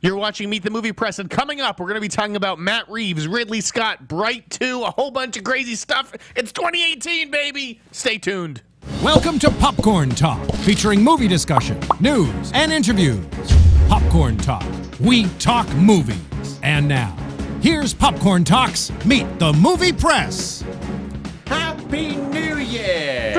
You're watching Meet the Movie Press, and coming up, we're going to be talking about Matt Reeves, Ridley Scott, Bright 2, a whole bunch of crazy stuff. It's 2018, baby! Stay tuned. Welcome to Popcorn Talk, featuring movie discussion, news, and interviews. Popcorn Talk. We talk movies. And now, here's Popcorn Talk's Meet the Movie Press. Happy New Year!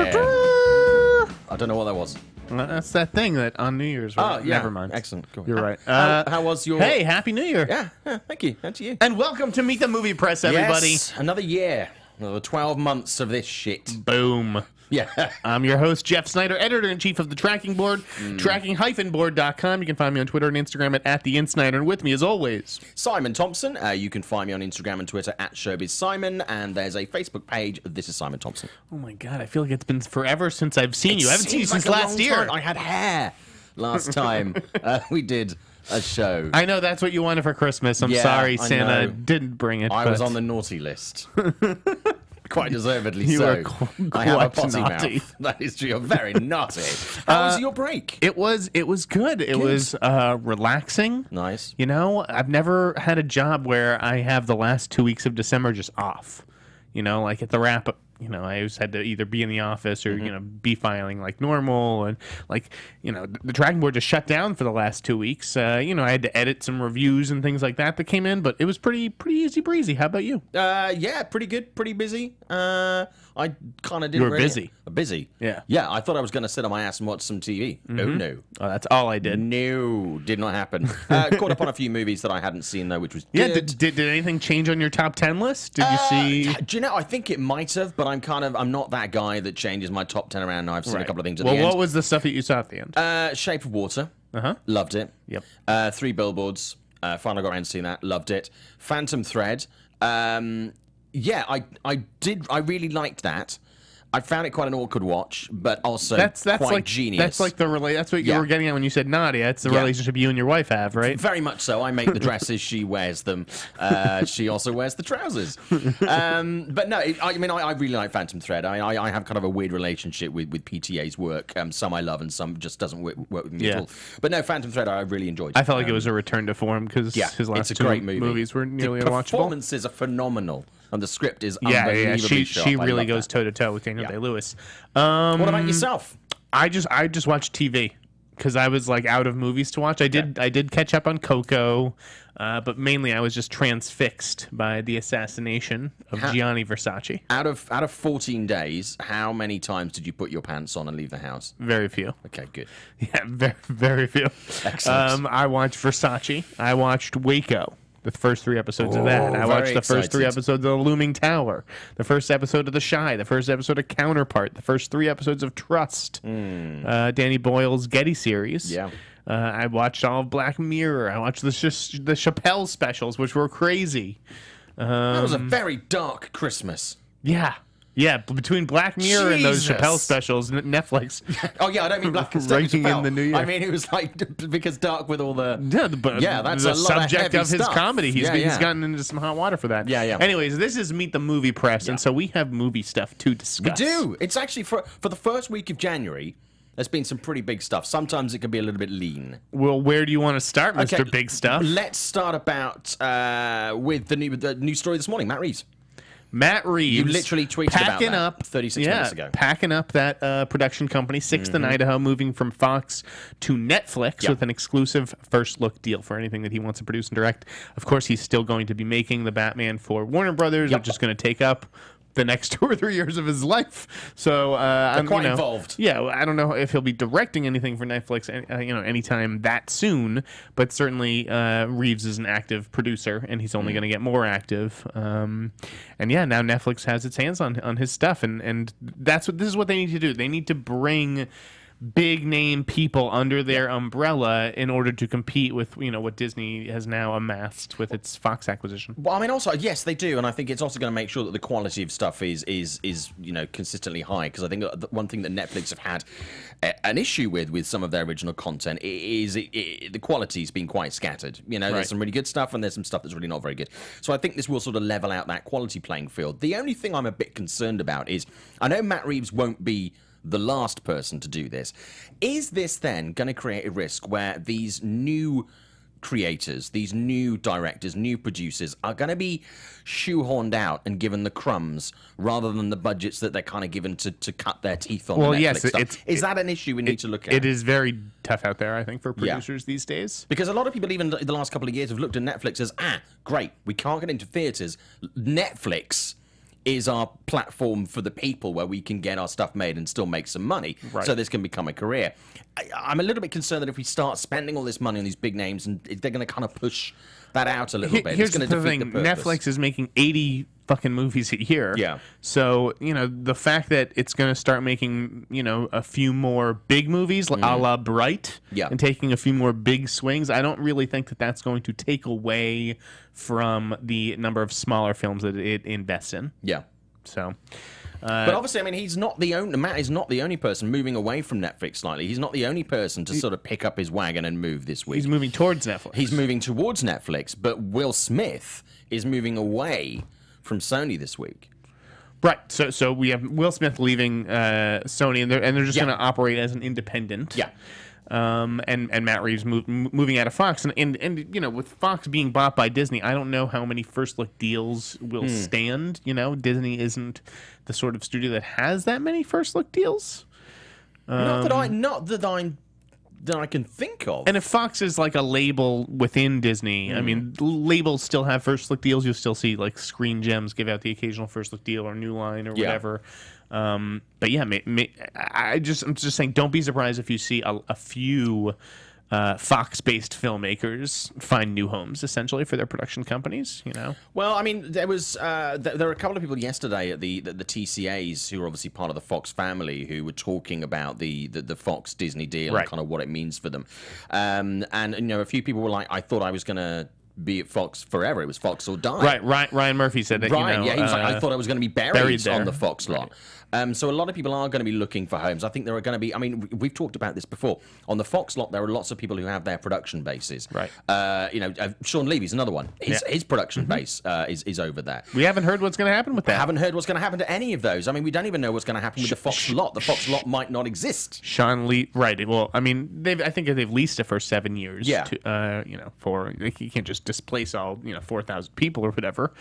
I don't know what that was. That's that thing that on New Year's, right? Oh, yeah. Never mind. Excellent. Cool. You're right. How was your... Hey, Happy New Year. Yeah, thank you. And to you. And welcome to Meet the Movie Press, everybody. Yes, another year. Another 12 months of this shit. Boom. Yeah. I'm your host, Jeff Sneider, editor-in-chief of the Tracking Board, tracking-board.com. You can find me on Twitter and Instagram at @theinsnider, and with me, as always, Simon Thompson. You can find me on Instagram and Twitter at ShowbizSimon, and there's a Facebook page. This is Simon Thompson. Oh my God, I feel like it's been forever since I've seen you. I haven't seen you since last year. I had hair last time we did a show. I know that's what you wanted for Christmas. I'm sorry, Santa didn't bring it. I was on the naughty list. Quite deservedly you so. Quite I have a potty naughty. mouth. That is true. You're very naughty. How was your break? It was good. It was relaxing. Nice. You know, I've never had a job where I have the last 2 weeks of December just off. You know, like at the wrap up. You know, I always had to either be in the office or, you know, be filing like normal. And, like, you know, the tracking board just shut down for the last 2 weeks. You know, I had to edit some reviews and things like that came in, but it was pretty easy breezy. How about you? Yeah, pretty good, pretty busy. I kind of didn't. You were busy. Busy? Yeah. Yeah, I thought I was going to sit on my ass and watch some TV. Oh, no. Oh, that's all I did. No, did not happen. Caught up on a few movies that I hadn't seen, though, which was good. Yeah, did anything change on your top 10 list? Did you see? Do you know, I think it might have, but I'm not that guy that changes my top 10 around. I've seen a couple of things at the end. Well, what was the stuff that you saw at the end? Shape of Water. Uh-huh. Loved it. Yep. 3 Billboards. Finally got around to seeing that. Loved it. Phantom Thread. Yeah, I really liked that. I found it quite an awkward watch, but also that's quite like, genius. That's like that's what you were getting at when you said naughty. That's the relationship you and your wife have, right? Very much so. I make the dresses, she wears them. She also wears the trousers. But no, I really like Phantom Thread. I have kind of a weird relationship with PTA's work. Some I love and some just doesn't work with me at all. But no, Phantom Thread I really enjoyed. I felt like it was a return to form because his last it's a great movie. movies were nearly the unwatchable. Performances are phenomenal. And the script is unbelievably sharp. She really goes toe to toe with Daniel Day-Lewis. What about yourself? I just watched TV because I was like out of movies to watch. I did catch up on Coco, but mainly I was just transfixed by the assassination of Gianni Versace. Out of 14 days, how many times did you put your pants on and leave the house? Very few. Okay, good. Yeah, very few. Excellent. I watched Versace. I watched Waco. The first 3 episodes of that. I watched the first 3 episodes of The Looming Tower, the first episode of The Chi, the first episode of Counterpart, the first 3 episodes of Trust, Danny Boyle's Getty series. Yeah. I watched all of Black Mirror. I watched the Chappelle specials, which were crazy. That was a very dark Christmas. Yeah. Yeah, between Black Mirror and those Chappelle specials, Netflix. Oh yeah, I don't mean Black ranking in the new year. I mean it was like because dark with all the that's the a lot subject of his stuff. comedy. He's gotten into some hot water for that. Yeah. Anyways, this is Meet the Movie Press, and so we have movie stuff to discuss. We do. It's actually for the first week of January. There's been some pretty big stuff. Sometimes it can be a little bit lean. Well, where do you want to start, Mr. Big Stuff? Let's start with the new story this morning. Matt Reeves. You literally tweeted about that 36 minutes ago. Packing up that production company, 6th and Idaho, moving from Fox to Netflix with an exclusive first look deal for anything that he wants to produce and direct. Of course, he's still going to be making the Batman for Warner Brothers, which is going to take up the next 2 or 3 years of his life. So I'm quite involved. Yeah, I don't know if he'll be directing anything for Netflix, anytime that soon. But certainly, Reeves is an active producer, and he's only going to get more active. And yeah, now Netflix has its hands on his stuff, and this is what they need to do. They need to bring big name people under their umbrella in order to compete with what Disney has now amassed with its Fox acquisition. Well, I mean, also yes, they do, and I think it's also going to make sure that the quality of stuff is consistently high. Because I think one thing that Netflix have had an issue with some of their original content is the quality's been quite scattered. There's some really good stuff, and there's some stuff that's really not very good. So I think this will sort of level out that quality playing field. The only thing I'm a bit concerned about is I know Matt Reeves won't be the last person to do this. Is this then going to create a risk where these new creators, these new directors, new producers are going to be shoehorned out and given the crumbs rather than the budgets that they're kind of given to cut their teeth on. Well, Netflix yes, stuff. Is that an issue we need to look at? It is very tough out there, I think, for producers these days. Because a lot of people, even the last couple of years, have looked at Netflix as, great, we can't get into theaters. Netflix is our platform for the people where we can get our stuff made and still make some money. Right. So this can become a career. I'm a little bit concerned that if we start spending all this money on these big names, and they're going to kind of push that out a little bit. Here's the thing. Netflix is making 80 fucking movies a year. Yeah. So, the fact that it's going to start making, a few more big movies, a la Bright, and taking a few more big swings, I don't really think that that's going to take away from the number of smaller films that it invests in. Yeah. So... but obviously, I mean, Matt is not the only person moving away from Netflix slightly. He's not the only person to sort of pick up his wagon and move this week. He's moving towards Netflix. He's moving towards Netflix, but Will Smith is moving away from Sony this week. Right. So we have Will Smith leaving Sony, and they're just going to operate as an independent. Yeah. And Matt Reeves moving out of Fox, and with Fox being bought by Disney, I don't know how many first look deals will stand. Disney isn't the sort of studio that has that many first look deals. Not that I can think of. And if Fox is like a label within Disney, I mean, labels still have first look deals. You'll still see like Screen Gems give out the occasional first look deal or New Line or whatever. But yeah, I'm just saying, don't be surprised if you see a few Fox-based filmmakers find new homes, essentially, for their production companies. Well, I mean, there was there were a couple of people yesterday at the TCAs who are obviously part of the Fox family who were talking about the Fox Disney deal and kind of what it means for them. And a few people were like, I thought I was going to be at Fox forever. It was Fox or die. Right. Ryan Murphy said that. Right. He was like, I thought I was going to be buried on the Fox lot. Right. So a lot of people are going to be looking for homes. I think there are going to be. I mean, we've talked about this before. On the Fox lot, there are lots of people who have their production bases. Right. Sean Levy's another one. His production base is over there. We haven't heard what's going to happen with that. I haven't heard what's going to happen to any of those. I mean, we don't even know what's going to happen with the Fox lot. The Fox lot might not exist. Sean Lee. Right. Well, I mean, I think they've leased it for 7 years. Yeah. You can't just displace all 4,000 people or whatever.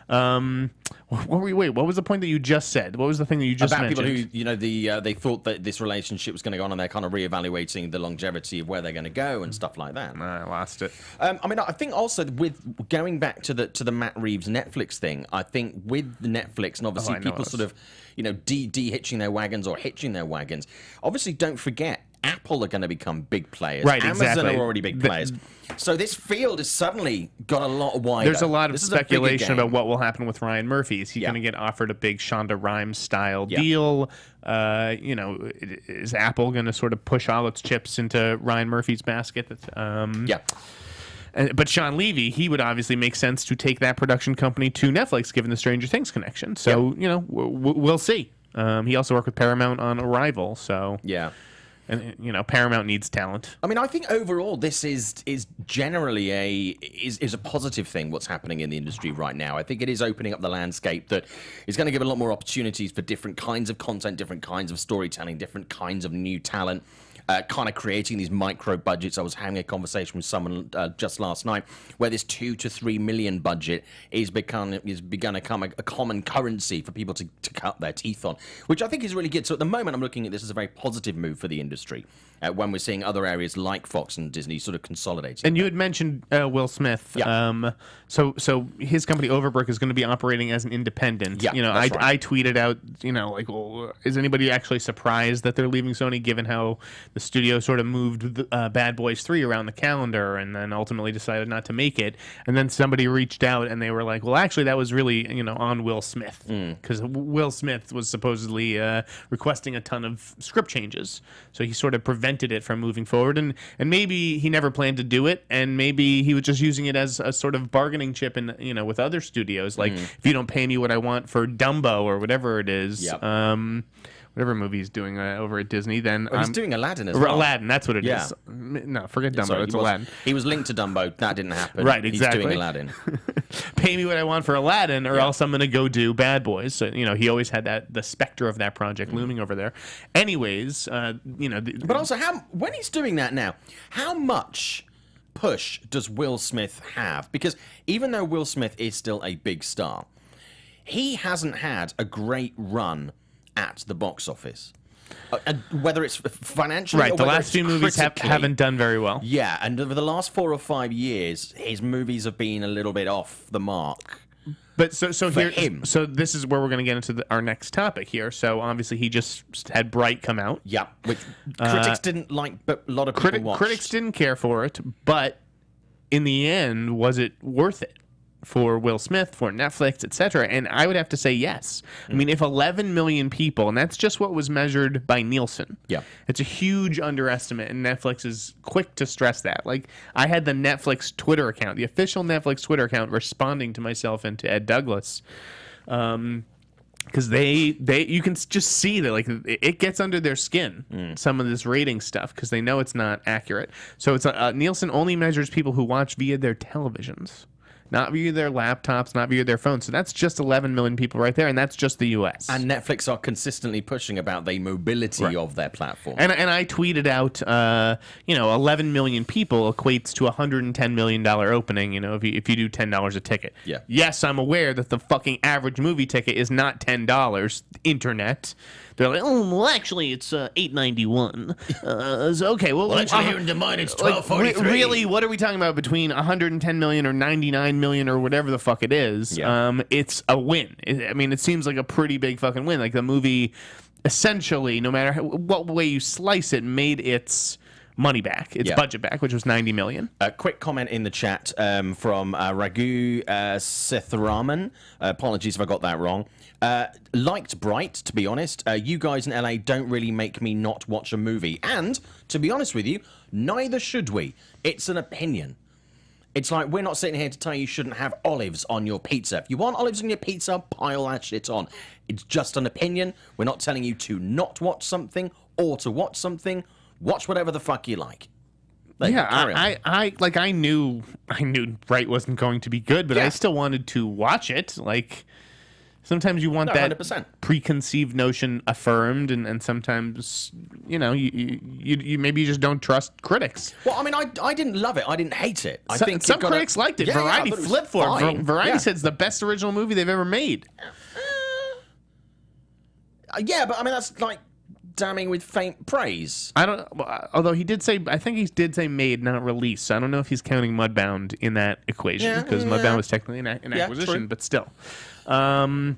What was the point that you just said? What was the thing that you just mentioned? About people who, they thought that this relationship was going to go on, and they're kind of reevaluating the longevity of where they're going to go and stuff like that. I lost it. I mean, I think also with going back to the Matt Reeves Netflix thing, I think with Netflix, and obviously people sort of, de-hitching their wagons or hitching their wagons. Obviously, don't forget, Apple are going to become big players. Right, Amazon exactly. are already big players. So this field has suddenly got a lot wider. There's a lot of speculation about what will happen with Ryan Murphy. Is he going to get offered a big Shonda Rhimes style deal? Is Apple going to sort of push all its chips into Ryan Murphy's basket? But Sean Levy, he would obviously make sense to take that production company to Netflix, given the Stranger Things connection. So we'll see. He also worked with Paramount on Arrival. So and Paramount needs talent. I mean, I think overall this is generally a positive thing. What's happening in the industry right now, I think it is opening up the landscape that is going to give a lot more opportunities for different kinds of content, different kinds of storytelling, different kinds of new talent. Kind of creating these micro budgets. I was having a conversation with someone just last night where this $2 to $3 million budget is begun to become a common currency for people to cut their teeth on, which I think is really good. So at the moment, I'm looking at this as a very positive move for the industry when we're seeing other areas like Fox and Disney sort of consolidating. And you had mentioned Will Smith. Yeah. So his company Overbrook is going to be operating as an independent. Yeah, I tweeted out, well, is anybody actually surprised that they're leaving Sony, given how the studio sort of moved Bad Boys 3 around the calendar and then ultimately decided not to make it? And then somebody reached out and they were like, well, actually, that was really, on Will Smith, because Will Smith was supposedly requesting a ton of script changes. So he sort of prevented it from moving forward. And maybe he never planned to do it. And maybe he was just using it as a sort of bargaining chip with other studios. Like, if you don't pay me what I want for Dumbo or whatever it is, whatever movie he's doing over at Disney, then he's doing Aladdin as well. Aladdin, that's what it is. No, forget Dumbo. It's Aladdin. He was linked to Dumbo. That didn't happen. Right, exactly. He's doing Aladdin. Pay me what I want for Aladdin, or else I'm going to go do Bad Boys. So he always had the specter of that project looming over there. Anyways, but also, when he's doing that now, how much push does Will Smith have? Because even though Will Smith is still a big star, he hasn't had a great run at the box office. Whether it's financially, right? Or the whether last few movies haven't done very well. Yeah, and over the last 4 or 5 years, his movies have been a little bit off the mark. But so here, him. so this is where we're going to get into our next topic here. So obviously, he just had Bright come out. Yeah, which critics didn't like, but a lot of people watched. Critics didn't care for it, but in the end, was it worth it for Will Smith, for Netflix, etc.? And I would have to say yes. I mean, if 11 million people, and that's just what was measured by Nielsen. Yeah. It's a huge underestimate, and Netflix is quick to stress that. Like, I had the Netflix Twitter account, the official Netflix Twitter account, responding to myself and to Ed Douglas. Because you can just see that, like, it gets under their skin, some of this rating stuff, because they know it's not accurate. So it's Nielsen only measures people who watch via their televisions, not via their laptops, not via their phones. So that's just 11 million people right there, and that's just the U.S. And Netflix are consistently pushing about the mobility of their platform. And I tweeted out, 11 million people equates to a $110 million opening, if you do $10 a ticket. Yeah. Yes, I'm aware that the fucking average movie ticket is not $10, internet. They're like, oh, well, actually, it's $8.91. So, okay, well, actually, here in Des Moines, it's $12.43. Really, what are we talking about between 110 million or 99 million or whatever the fuck it is? Yeah. It's a win. It seems like a pretty big fucking win. Like, the movie, essentially, no matter what way you slice it, made its money back, its budget back, which was 90 million. A quick comment in the chat from Raghu Sitharaman. Apologies if I got that wrong. Liked Bright, to be honest. You guys in LA don't really make me not watch a movie. And, to be honest with you, neither should we. It's an opinion. It's like, we're not sitting here to tell you shouldn't have olives on your pizza. If you want olives on your pizza, pile that shit on. It's just an opinion. We're not telling you to not watch something or to watch something. Watch whatever the fuck you like. I knew Bright wasn't going to be good, but I still wanted to watch it. Like, sometimes you want that 100%. preconceived notion affirmed, and sometimes you maybe you just don't trust critics. Well, I mean, I didn't love it. I didn't hate it. I think some critics liked it. Yeah, Variety flipped for it. Variety said it's the best original movie they've ever made. Yeah, but I mean, that's like damning with faint praise. I don't. Although he did say, I think he did say made, not released. So I don't know if he's counting Mudbound in that equation, because Mudbound was technically an acquisition, true. but still. I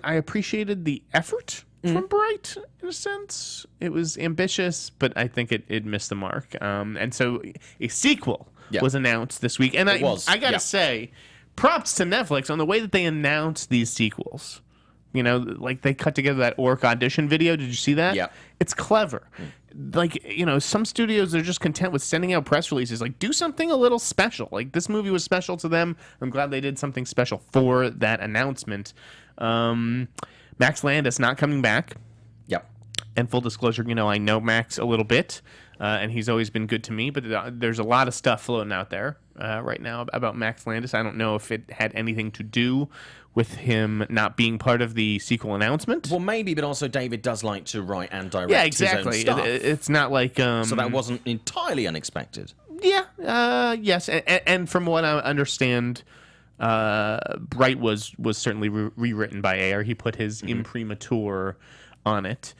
appreciated the effort from Bright in a sense. It was ambitious, but I think it missed the mark. And so a sequel was announced this week, and I gotta say, props to Netflix on the way that they announced these sequels. Like, they cut together that Orc audition video. Did you see that? Yeah. It's clever. Like, some studios are just content with sending out press releases. Like, do something a little special. Like, this movie was special to them. I'm glad they did something special for that announcement. Max Landis not coming back. Yep. And full disclosure, I know Max a little bit, and he's always been good to me. But there's a lot of stuff floating out there right now about Max Landis. I don't know if it had anything to do with him not being part of the sequel announcement. Well, maybe, but also David does like to write and direct his own stuff. It's not like... so that wasn't entirely unexpected. Yeah, yes. And from what I understand, Bright was certainly rewritten by Ayer. He put his imprimatur on it.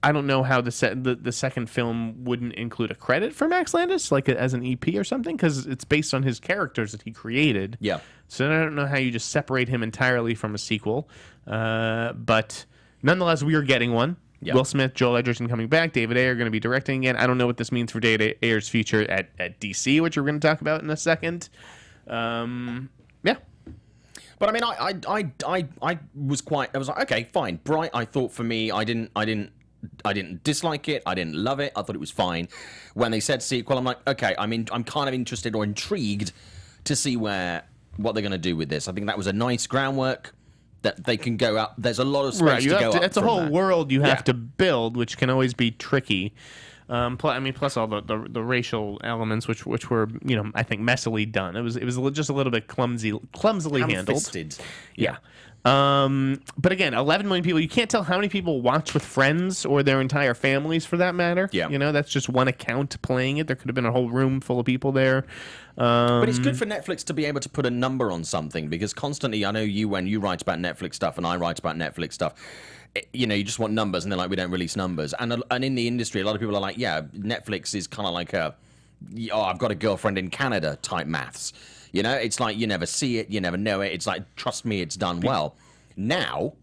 I don't know how the second film wouldn't include a credit for Max Landis, like as an EP or something, because it's based on his characters that he created. Yeah. So I don't know how you just separate him entirely from a sequel. But nonetheless, we are getting one. Yep. Will Smith, Joel Edgerton coming back, David Ayer going to be directing again. I don't know what this means for David Ayer's future at DC, which we're going to talk about in a second. Yeah. But I mean, I was like, okay, fine. Bright, I thought for me, I didn't dislike it. I didn't love it. I thought it was fine. When they said sequel, I'm like, okay, I'm kind of interested or intrigued to see what they're going to do with this. I think that was a nice groundwork that they can go out. There's a lot of space to go up. It's a whole world you have to build, which can always be tricky. Plus all the racial elements, which were I think messily done. It was just a little bit clumsily handled. Ham-fisted. Yeah. But again, 11 million people. You can't tell how many people watch with friends or their entire families, for that matter. Yeah. That's just one account playing it. There could have been a whole room full of people there. But it's good for Netflix to be able to put a number on something, because constantly, I know when you write about Netflix stuff and I write about Netflix stuff, you just want numbers, and they're like, we don't release numbers. And in the industry, a lot of people are like, yeah, Netflix is kind of like I've got a girlfriend in Canada type maths. It's like you never see it, you never know it. It's like, trust me, it's done well. Now,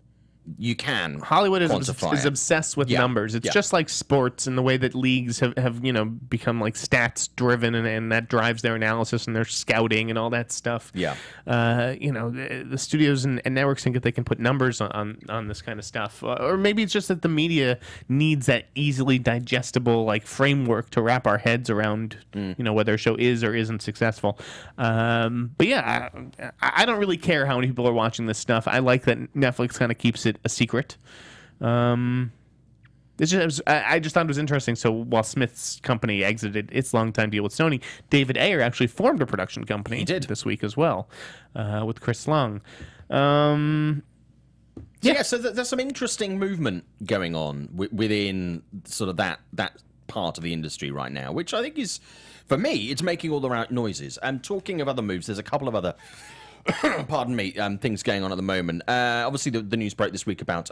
you can Hollywood is quantify it. obsessed with numbers. It's just like sports in the way that leagues have become like stats driven, and that drives their analysis and their scouting and all that stuff. Yeah. The studios and networks think that they can put numbers on this kind of stuff, or maybe it's just that the media needs that easily digestible like framework to wrap our heads around. Whether a show is or isn't successful. But yeah, I don't really care how many people are watching this stuff. I like that Netflix kind of keeps it a secret. I just thought it was interesting. So while Smith's company exited its longtime deal with Sony, David Ayer actually formed a production company. He did this week as well, with Chris Long. So there's some interesting movement going on within sort of that part of the industry right now, which I think is, for me, it's making all the right noises. And talking of other moves, there's a couple of other pardon me, things going on at the moment. Obviously, the news broke this week about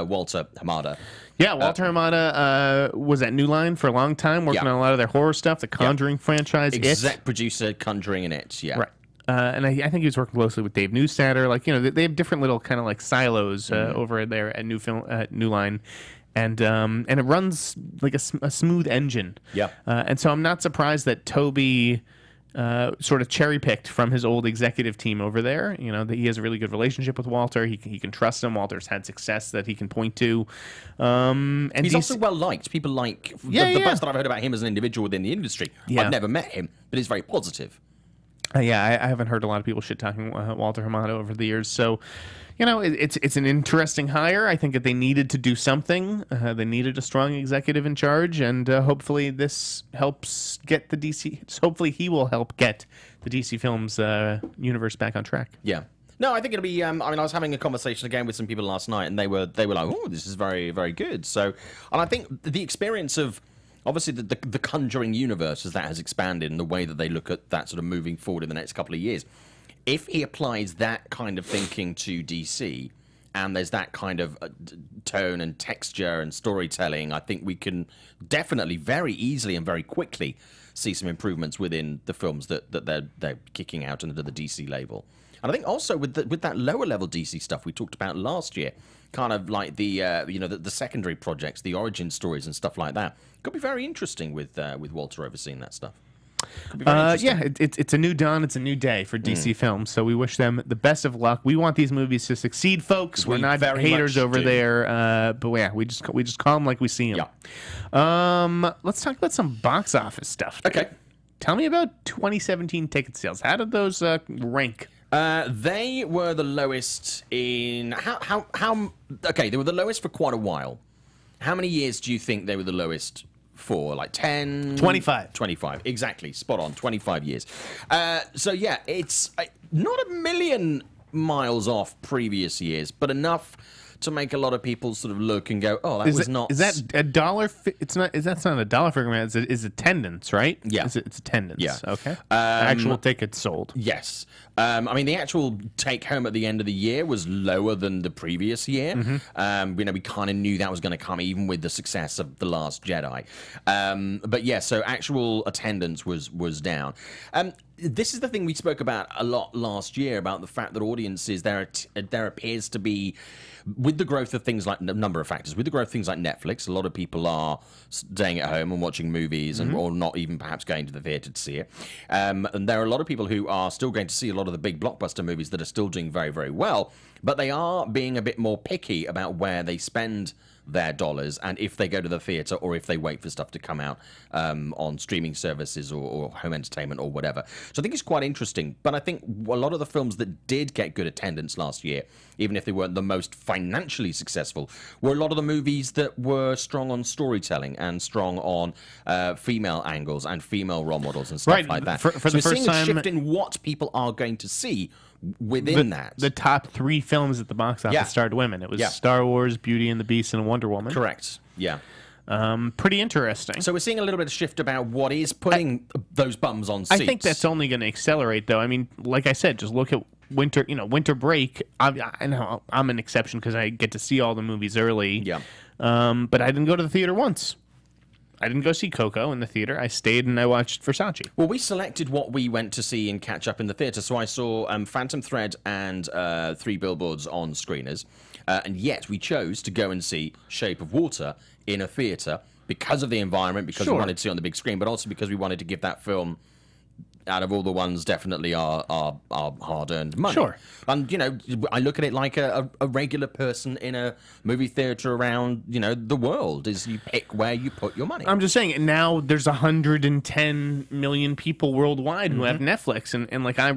Walter Hamada. Yeah, Walter Hamada was at New Line for a long time, working on a lot of their horror stuff, the Conjuring franchise. Exec producer, Conjuring, and It. Yeah. Right. And I think he was working closely with Dave Neustadter. Like, they have different little kind of like silos over there at New Line. And it runs like a smooth engine. Yeah. And so I'm not surprised that Toby sort of cherry-picked from his old executive team over there. That he has a really good relationship with Walter. He can trust him. Walter's had success that he can point to. And he's also well-liked. People like... The best that I've heard about him as an individual within the industry. Yeah. I've never met him, but he's very positive. I haven't heard a lot of people shit-talking Walter Hamada over the years. So... it's an interesting hire. I think that they needed to do something. They needed a strong executive in charge, and hopefully this helps get the DC. Hopefully he will help get the DC Films universe back on track. Yeah. No, I think it'll be. I was having a conversation again with some people last night, and they were like, "Oh, this is very, very good." So, and I think the experience of obviously the Conjuring universe as that has expanded, and the way that they look at that sort of moving forward in the next couple of years. If he applies that kind of thinking to DC, and there's that kind of tone and texture and storytelling, I think we can definitely very easily and very quickly see some improvements within the films that they're kicking out under the DC label. And I think also with that lower level DC stuff we talked about last year, kind of like the secondary projects, the origin stories and stuff like that, could be very interesting with Walter overseeing that stuff. It's a new dawn. It's a new day for DC Films. So we wish them the best of luck. We want these movies to succeed, folks. We're not haters over there. But yeah, we just call them like we see them. Yeah. Let's talk about some box office stuff. Okay. Tell me about 2017 ticket sales. How did those rank? They were the lowest in how. Okay, they were the lowest for quite a while. How many years do you think they were the lowest? For like 10... 25. 25, exactly. Spot on, 25 years. So yeah, it's not a million miles off previous years, but enough to make a lot of people sort of look and go, "Oh, that was not." Is that a dollar? It's not. That's not a dollar figure. It's attendance, right? Yeah, it's attendance. Yeah. Okay. Actual tickets sold. Yes. The actual take home at the end of the year was lower than the previous year. Mm-hmm. We kind of knew that was going to come, even with the success of The Last Jedi. But yeah, so actual attendance was down. This is the thing we spoke about a lot last year, about the fact that audiences, there appears to be, with the growth of things like a number of factors, with the growth of things like Netflix, a lot of people are staying at home and watching movies, and or not even perhaps going to the theatre to see it. And there are a lot of people who are still going to see a lot of the big blockbuster movies that are still doing very, very well, but they are being a bit more picky about where they spend their dollars, and if they go to the theater or if they wait for stuff to come out on streaming services or home entertainment or whatever. So I think it's quite interesting. But I think a lot of the films that did get good attendance last year, even if they weren't the most financially successful, were a lot of the movies that were strong on storytelling and strong on female angles and female role models and stuff like that. For so the we're first seeing time, a shift in what people are going to see within that. The top 3 films at the box office starred women. It was Star Wars, Beauty and the Beast, and Wonder Woman. Correct. Yeah. Pretty interesting. So we're seeing a little bit of shift about what is putting those bums on seats. I think that's only going to accelerate, though. I mean, like I said, just look at winter break. I know I'm an exception because I get to see all the movies early. Yeah. But I didn't go to the theater once. I didn't go see Coco in the theater. I stayed and I watched Versace. Well, we selected what we went to see and catch up in the theater. So I saw Phantom Thread and 3 Billboards on screeners. And yet we chose to go and see Shape of Water in a theater because of the environment, because we wanted to see it on the big screen, but also because we wanted to give that film, out of all the ones, definitely our hard-earned money. Sure. And, you know, I look at it like a regular person in a movie theater around, you know, the world, is you pick where you put your money. I'm just saying, now there's 110 million people worldwide who have Netflix. And like, I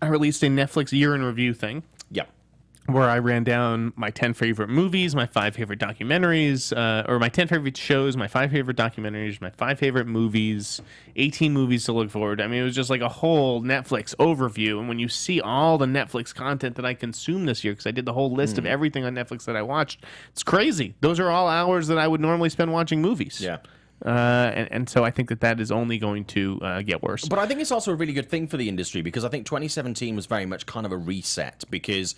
released a Netflix year in review thing. Yeah. Where I ran down my 10 favorite movies, my 5 favorite documentaries, or my 10 favorite shows, my 5 favorite documentaries, my 5 favorite movies, 18 movies to look forward to. I mean, it was just like a whole Netflix overview. And when you see all the Netflix content that I consumed this year, because I did the whole list of everything on Netflix that I watched, it's crazy. Those are all hours that I would normally spend watching movies. Yeah. And so I think that is only going to get worse. But I think it's also a really good thing for the industry, because I think 2017 was very much kind of a reset, because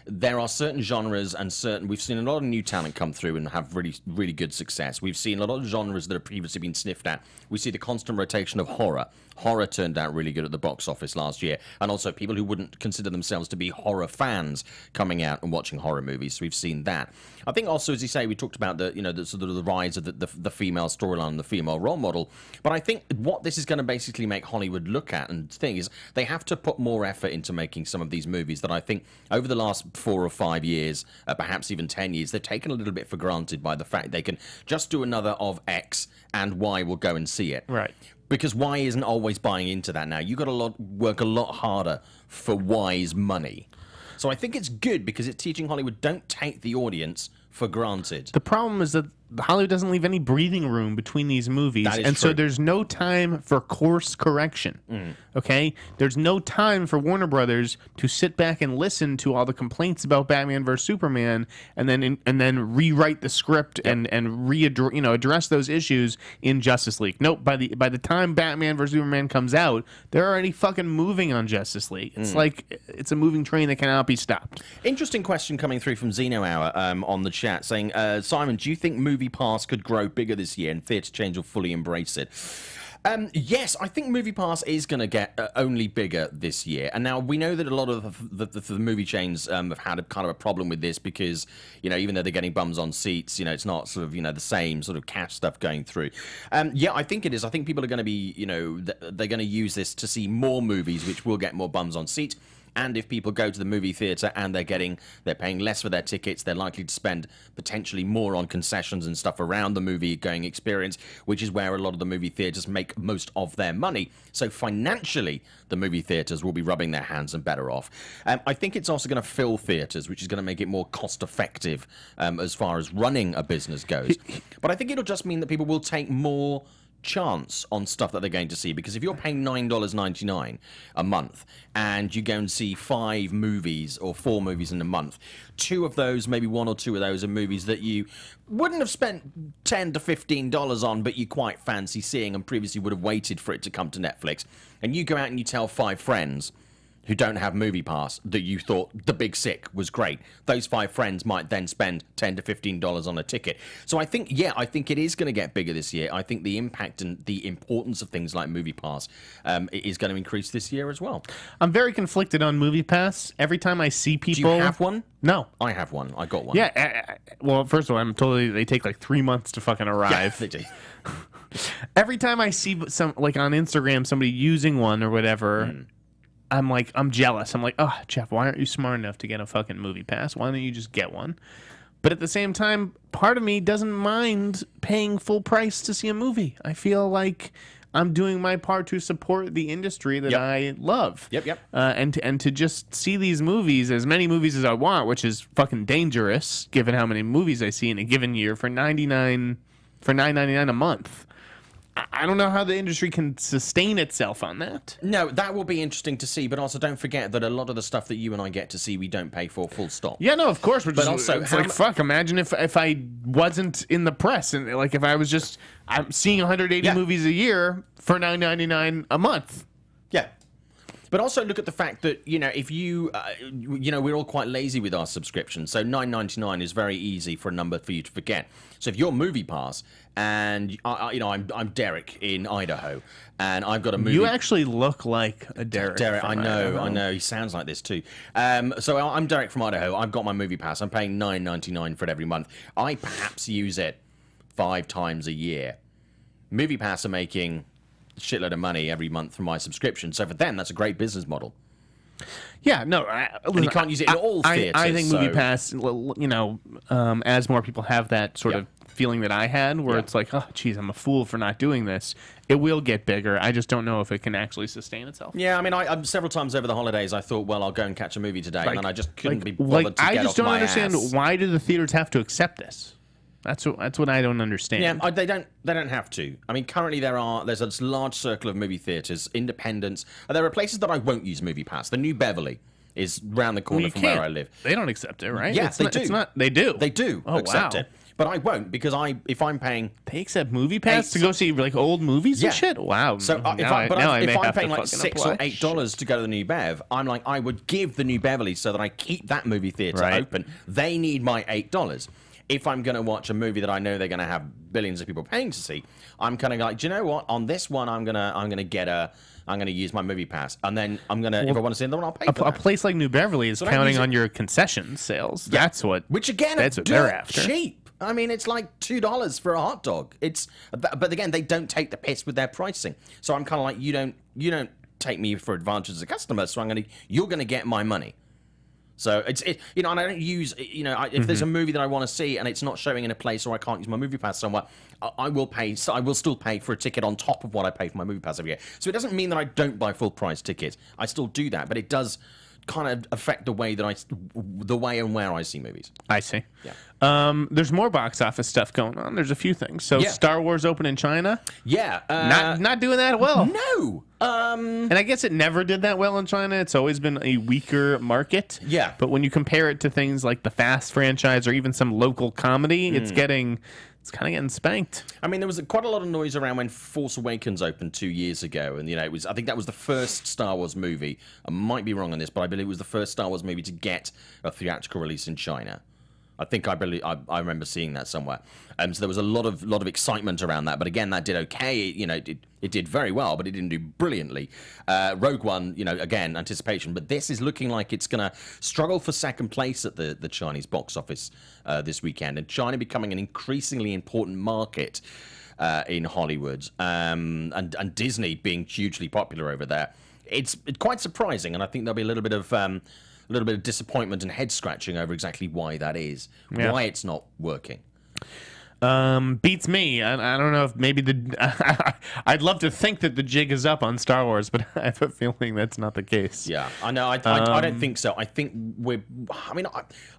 there are certain genres and we've seen a lot of new talent come through and have really, really good success. We've seen a lot of genres that have previously been sniffed at. We see the constant rotation of horror. Horror turned out really good at the box office last year. And also people who wouldn't consider themselves to be horror fans coming out and watching horror movies. So we've seen that. I think also, as you say, we talked about the, you know, the sort of the rise of the female storyline and the female role model. But I think what this is going to basically make Hollywood look at and think is they have to put more effort into making some of these movies that I think over the last 4 or 5 years, perhaps even 10 years, they've taken a little bit for granted by the fact they can just do another of X and Y will go and see it. Right. Because Y isn't always buying into that now. You've got to work a lot harder for Y's money. So I think it's good because it's teaching Hollywood, don't take the audience for granted. The problem is that Hollywood doesn't leave any breathing room between these movies, and true. so there's no time for course correction. Okay, there's no time for Warner Brothers to sit back and listen to all the complaints about Batman vs Superman, and then rewrite the script and address those issues in Justice League. Nope. By the time Batman vs Superman comes out, they're already fucking moving on Justice League. It's like it's a moving train that cannot be stopped. Interesting question coming through from Zeno Hour on the chat saying, Simon, do you think Movie Pass could grow bigger this year and theatre chains will fully embrace it? Yes, I think Movie Pass is going to get only bigger this year. And now we know that a lot of the movie chains have had a kind of a problem with this because, you know, even though they're getting bums on seats, you know, it's not sort of, you know, the same sort of cash stuff going through. Yeah, I think it is. I think people are going to be, you know, they're going to use this to see more movies, which will get more bums on seats. And if people go to the movie theatre and they're paying less for their tickets, they're likely to spend potentially more on concessions and stuff around the movie-going experience, which is where a lot of the movie theatres make most of their money. So financially, the movie theatres will be rubbing their hands and better off. I think it's also going to fill theatres, which is going to make it more cost-effective as far as running a business goes. But I think it'll just mean that people will take more chance on stuff that they're going to see, because if you're paying $9.99 a month and you go and see 5 movies or 4 movies in a month, 2 of those, maybe 1 or 2 of those are movies that you wouldn't have spent $10 to $15 on, but you quite fancy seeing and previously would have waited for it to come to Netflix, and you go out and you tell 5 friends who don't have Movie Pass that you thought The Big Sick was great. Those 5 friends might then spend $10 to $15 on a ticket. So I think, yeah, I think it is going to get bigger this year. I think the impact and the importance of things like Movie Pass is going to increase this year as well. I'm very conflicted on Movie Pass. Every time I see people... Do you have one? No. I have one. I got one. Yeah. Well, first of all, they take like 3 months to fucking arrive. Yeah, they do. Every time I see some, like on Instagram, somebody using one or whatever... I'm jealous. I'm like, oh, Jeff, why aren't you smart enough to get a fucking Movie Pass? Why don't you just get one? But at the same time, part of me doesn't mind paying full price to see a movie. I feel like I'm doing my part to support the industry that I love. And to just see these movies, as many movies as I want, which is fucking dangerous given how many movies I see in a given year for $9.99 a month. I don't know how the industry can sustain itself on that. No, that will be interesting to see, but also don't forget that a lot of the stuff that you and I get to see, we don't pay for, full stop. Yeah, no, of course. But also, it's like, fuck, imagine if I wasn't in the press, and like if I was just, I'm seeing 180 movies a year for $9.99 a month. Yeah. But also look at the fact that, you know, if you, you know, we're all quite lazy with our subscriptions. So $9.99 is very easy for a number for you to forget. So if you're Movie Pass and, you know, I'm Derek in Idaho and I've got a movie. You actually look like a Derek. I know. He sounds like this too. So I'm Derek from Idaho. I've got my Movie Pass. I'm paying $9.99 for it every month. I perhaps use it 5 times a year. Movie Pass are making shitload of money every month from my subscription, so for them that's a great business model. Yeah, no, and you can't use it in all theaters. I think Movie Pass, you know, as more people have that sort of feeling that I had, where it's like, oh, geez, I'm a fool for not doing this. It will get bigger. I just don't know if it can actually sustain itself. Yeah, I mean, I several times over the holidays, I thought, well, I'll go and catch a movie today, and then I just couldn't be bothered to get off my ass. I just don't understand why do the theaters have to accept this. That's what I don't understand. Yeah, they don't have to. I mean, currently there's a large circle of movie theaters, independents. There are places that I won't use Movie Pass. The New Beverly is round the corner from where I live. They don't accept it, right? Yeah, they do. They do. They do accept it. But I won't, because if I'm paying... They accept Movie Pass to go see like old movies and shit? Wow. So if I'm paying like $6 or $8 to go to the New Bev, I'm like, I would give the New Beverly so that I keep that movie theater open. They need my $8. If I'm going to watch a movie that I know they're going to have billions of people paying to see, I'm kind of like, do you know what? On this one, I'm gonna use my Movie Pass, and then I'm gonna, if I want to see another one, I'll pay for that. A place like New Beverly is counting on your concession sales. Yeah. That's what they're after. Cheap. I mean, it's like $2 for a hot dog. But again, they don't take the piss with their pricing. So I'm kind of like, you don't take me for advantage as a customer. So you're gonna get my money. So you know, and I don't use, you know, if there's a movie that I want to see and it's not showing in a place or I can't use my Movie Pass somewhere, I will pay. So I will still pay for a ticket on top of what I pay for my Movie Pass every year. So it doesn't mean that I don't buy full price tickets. I still do that, but it does kind of affect the way that the way and where I see movies. I see. Yeah. There's more box office stuff going on. There's a few things. So Star Wars open in China. Yeah. Not doing that well. No. And I guess it never did that well in China. It's always been a weaker market. Yeah. But when you compare it to things like the Fast franchise or even some local comedy, it's kind of getting spanked. I mean, there was quite a lot of noise around when Force Awakens opened 2 years ago, and you know, I think that was the first Star Wars movie. I might be wrong on this, but I believe it was the first Star Wars movie to get a theatrical release in China. I remember seeing that somewhere. So there was a lot of excitement around that. But again, that did okay. You know, it did very well, but it didn't do brilliantly. Rogue One, you know, again, anticipation. But this is looking like it's going to struggle for second place at the Chinese box office this weekend. And China becoming an increasingly important market in Hollywood, and Disney being hugely popular over there. It's quite surprising, and I think there'll be a little bit of disappointment and head scratching over exactly why that is, why it's not working. Beats me. I don't know if maybe I'd love to think that the jig is up on Star Wars, but I have a feeling that's not the case. Yeah, I know. I don't think so. I think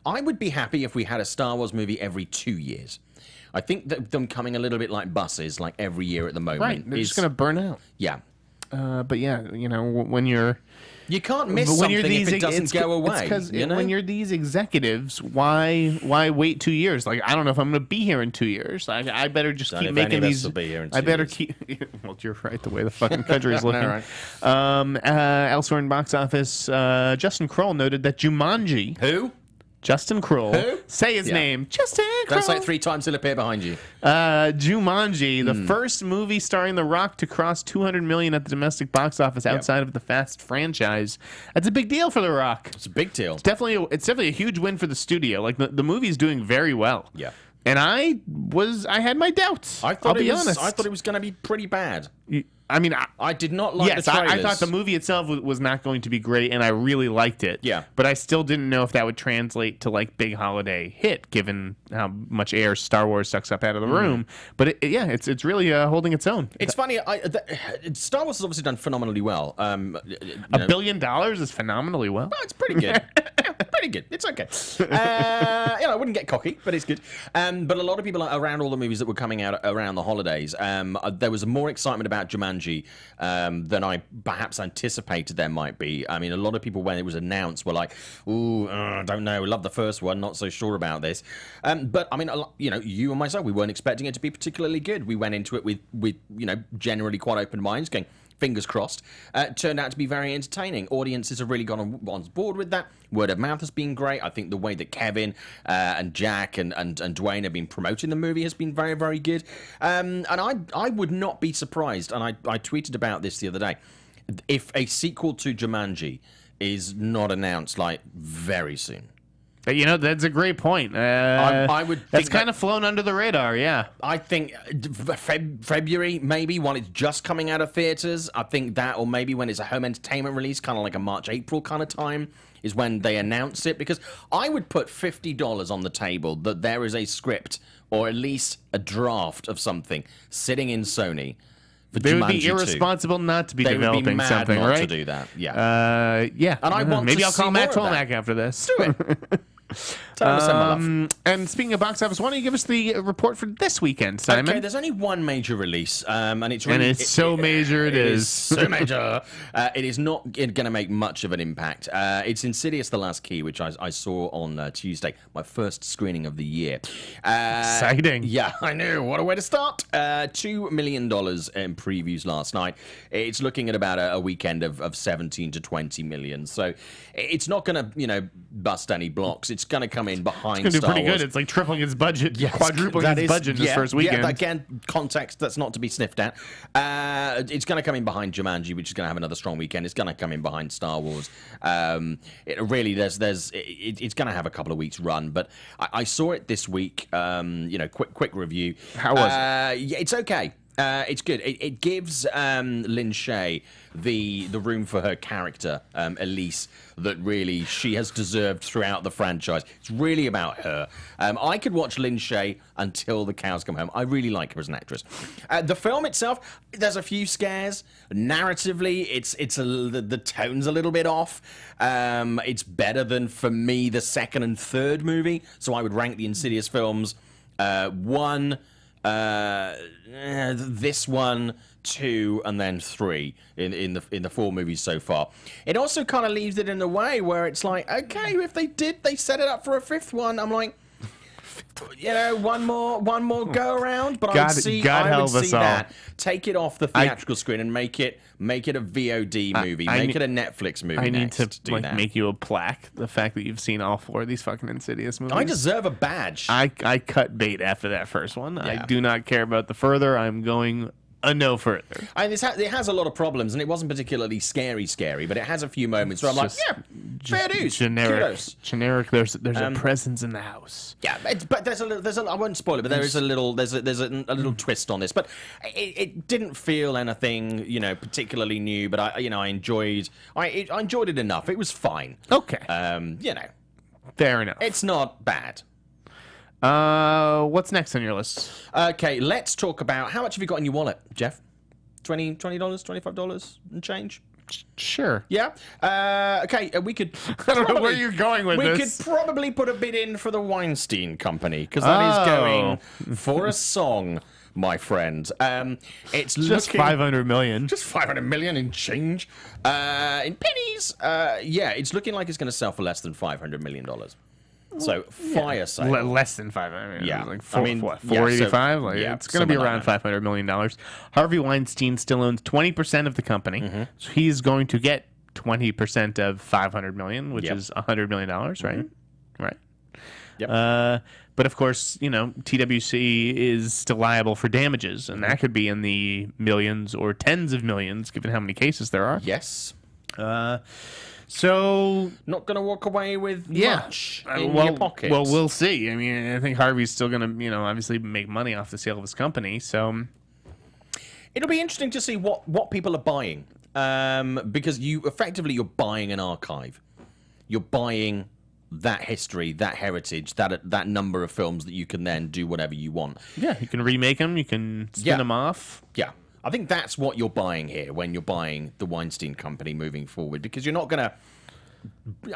I would be happy if we had a Star Wars movie every 2 years. I think that them coming a little bit like buses, like every year at the moment. Right, they're just going to burn out. Yeah. But yeah, you know, when you're... You can't miss something if it doesn't go away. Because when you're these executives, why wait 2 years? Like, I don't know if I'm going to be here in 2 years. I better just keep making these. Will be here in 2 I better years. Keep. Well, you're right. The way the fucking country is looking. No, right. Elsewhere in box office, Justin Kroll noted that Jumanji. Who? Justin Kroll. Who? Say his name. Justin Kroll. Don't say it 3 times, he'll appear behind you. Jumanji, the first movie starring The Rock to cross $200 million at the domestic box office outside of the Fast franchise. That's a big deal for The Rock. It's a big deal. It's definitely a huge win for the studio. Like the movie's doing very well. Yeah. And I had my doubts. I'll be honest. I thought it was going to be pretty bad. I mean, I did not like the trailers. I thought the movie itself was not going to be great, and I really liked it. Yeah. But I still didn't know if that would translate to, like, big holiday hit, given how much air Star Wars sucks up out of the room. But, it's really holding its own. It's funny. Star Wars has obviously done phenomenally well. $1 billion is phenomenally well. Well, it's pretty good. Yeah, pretty good. It's okay. I wouldn't get cocky, but it's good. But a lot of people around all the movies that were coming out around the holidays, there was more excitement about Jumanji than I perhaps anticipated there might be. I mean, a lot of people, when it was announced, were like, ooh, don't know, love the first one, not so sure about this. But, I mean, you and myself, we weren't expecting it to be particularly good. We went into it with generally quite open minds, going, fingers crossed. Turned out to be very entertaining. Audiences have really gone on board with that. Word of mouth has been great. I think the way that Kevin and Jack and Dwayne have been promoting the movie has been very, very good. And I would not be surprised, and I tweeted about this the other day, if a sequel to Jumanji is not announced, like, very soon. That's a great point. I would. That's kind of flown under the radar, yeah. I think February, maybe, when it's just coming out of theaters. I think that, or maybe when it's a home entertainment release, kind of like a March, April kind of time, is when they announce it. Because I would put $50 on the table that there is a script, or at least a draft of something, sitting in Sony. They would be irresponsible not to be developing would be mad something, not right? to do that. Yeah. Yeah. And I want maybe to I'll call see Matt more of that. Tolmack after this. Do it. Tell him to send my love. And speaking of box office, why don't you give us the report for this weekend, Simon? Okay, there's only one major release, and it's really, so major. It is so major. It is not going to make much of an impact. It's Insidious: The Last Key, which I saw on Tuesday, my first screening of the year. Exciting. Yeah, I know. What a way to start. $2 million in previews last night. It's looking at about a weekend of 17 to 20 million. So it's not going to, bust any blocks. It's going to come in behind It's Star pretty Wars. good. It's like tripling its budget, quadrupling its budget in this first weekend. Yeah, again, context that's not to be sniffed at. It's going to come in behind Jumanji, which is going to have another strong weekend. It's going to come in behind Star Wars. It's going to have a couple of weeks run, but I saw it this week. Quick review. How was it? Yeah, it's okay. It's good. It gives Lynn Shay the room for her character, Elise, that really she has deserved throughout the franchise. It's really about her. I could watch Lynn Shay until the cows come home. I really like her as an actress. The film itself, there's a few scares. Narratively, the tone's a little bit off. It's better than, for me, the second and third movie. So I would rank the Insidious films 1. This 1, 2, and then 3 in the 4 movies so far. It also kind of leaves it in a way where it's like, okay, if they set it up for a 5th one, I'm like, one more go around. But I would see that. Take it off the theatrical screen and make it a VOD movie. Make it a Netflix movie. I need to make you a plaque. The fact that you've seen all 4 of these fucking Insidious movies. I deserve a badge. I cut bait after that first one. Yeah. I do not care about the further. I'm going no further. It has a lot of problems, and it wasn't particularly scary, but it has a few moments where I'm like, fair dues, generic. There's a presence in the house. Yeah, but there's a I won't spoil it, but there's a little twist on this. But it didn't feel anything particularly new. But I enjoyed it enough. It was fine. Okay. Fair enough. It's not bad. What's next on your list? Okay, let's talk about how much have you got in your wallet, Jeff? $20, $25 and change? Sure. Yeah. Okay, we could. I don't know where you're going with this. We could probably put a bid in for the Weinstein Company because that is going for a song, my friend. It's just $500 million. Just $500 million in change, in pennies. It's looking like it's going to sell for less than $500 million. So fire sale. Less than 500. Yeah, like 485. It's going to be around $500 million. Harvey Weinstein still owns 20% of the company, so he's going to get 20% of $500 million, which is $100 million, right? Right. Yep. But of course, TWC is still liable for damages, and that could be in the millions or tens of millions, given how many cases there are. Yes. So not going to walk away with much in your pocket. Well, we'll see. I mean, I think Harvey's still going to, obviously make money off the sale of his company. So It'll be interesting to see what people are buying, because you're buying an archive. You're buying that history, that heritage, that number of films that you can then do whatever you want. Yeah, you can remake them, you can spin them off. Yeah, I think that's what you're buying here when you're buying the Weinstein Company moving forward, because you're not going to,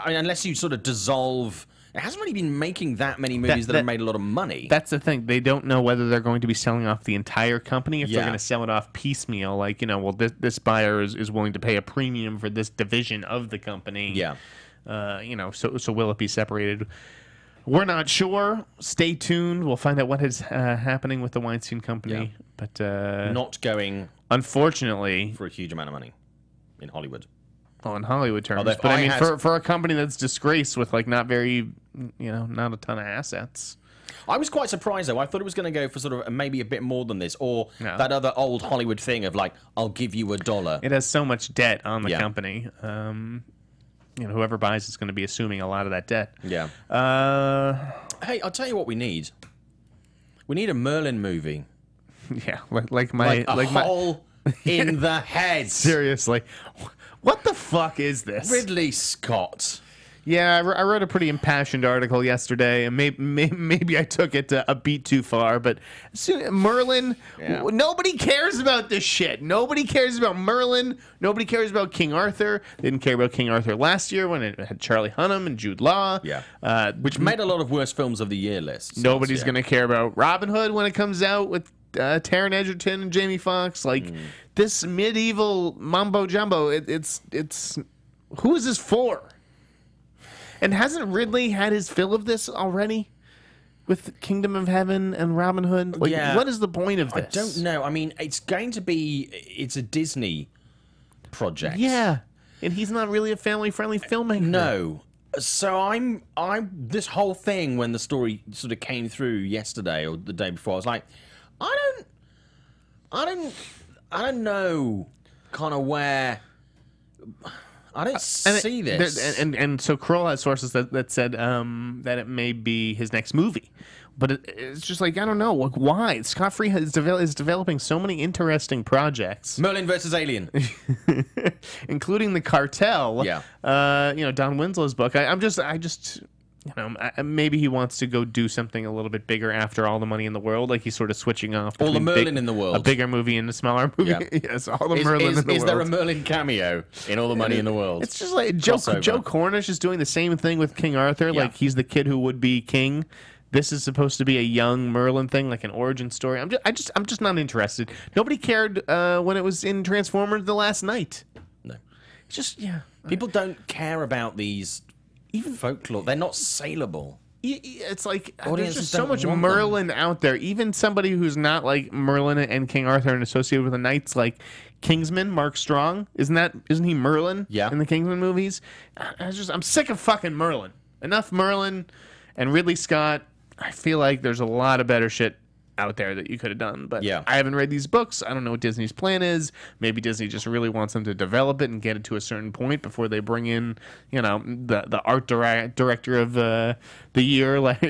unless you sort of dissolve. It hasn't really been making that many movies that have made a lot of money. That's the thing. They don't know whether they're going to be selling off the entire company, if they're going to sell it off piecemeal. Like, well, this buyer is willing to pay a premium for this division of the company. Yeah. So will it be separated? We're not sure. Stay tuned. We'll find out what is happening with the Weinstein Company. Yeah. But not going, unfortunately, for a huge amount of money in Hollywood. Oh, in Hollywood terms. Although but I mean, for a company that's disgraced with like not a ton of assets. I was quite surprised though. I thought it was going to go for sort of maybe a bit more than this, or that other old Hollywood thing of like, I'll give you $1. It has so much debt on the company. Whoever buys is going to be assuming a lot of that debt. Yeah. Hey, I'll tell you what we need. We need a Merlin movie. Yeah, like my hole in the head. Seriously, what the fuck is this? Ridley Scott. Yeah, I wrote a pretty impassioned article yesterday, and maybe I took it a beat too far, but Merlin, nobody cares about this shit. Nobody cares about Merlin. Nobody cares about King Arthur. They didn't care about King Arthur last year when it had Charlie Hunnam and Jude Law. Yeah, which made a lot of worst films of the year lists. Nobody's going to care about Robin Hood when it comes out with Taron Egerton and Jamie Foxx. Like, this medieval mumbo jumbo, it's who is this for? And hasn't Ridley had his fill of this already with Kingdom of Heaven and Robin Hood? Like, what is the point of this? I don't know. I mean, it's a Disney project. Yeah, and he's not really a family-friendly filmmaker. No. So I'm this whole thing, when the story sort of came through yesterday or the day before, I was like, I don't know kind of where. I don't see this. And so Kroll has sources that said that it may be his next movie. But it's just like, I don't know. Like, why? Scott Free is developing so many interesting projects. Merlin versus Alien. Including The Cartel. Yeah. Don Winslow's book. Maybe he wants to go do something a little bit bigger after All the Money in the World. Like, he's sort of switching off. All the Merlin in the world. A bigger movie and a smaller movie. Yeah. Yes, all the Merlin in the world. Is there a Merlin cameo in All the Money in the World? It's just like Joe Cornish is doing the same thing with King Arthur. Yeah. Like, he's the kid who would be king. This is supposed to be a young Merlin thing, like an origin story. I'm just not interested. Nobody cared when it was in Transformers The Last Night. No. It's just, people don't care about these even folklore. They're not saleable. It's like there's just so much Merlin out there. Even somebody who's not like Merlin and King Arthur and associated with the knights, like Kingsman, Mark Strong, isn't he Merlin? Yeah. In the Kingsman movies, I'm sick of fucking Merlin. Enough Merlin and Ridley Scott. I feel like there's a lot of better shit out there that you could have done, but I haven't read these books. I don't know what Disney's plan is. Maybe Disney just really wants them to develop it and get it to a certain point before they bring in, the art director of the year, like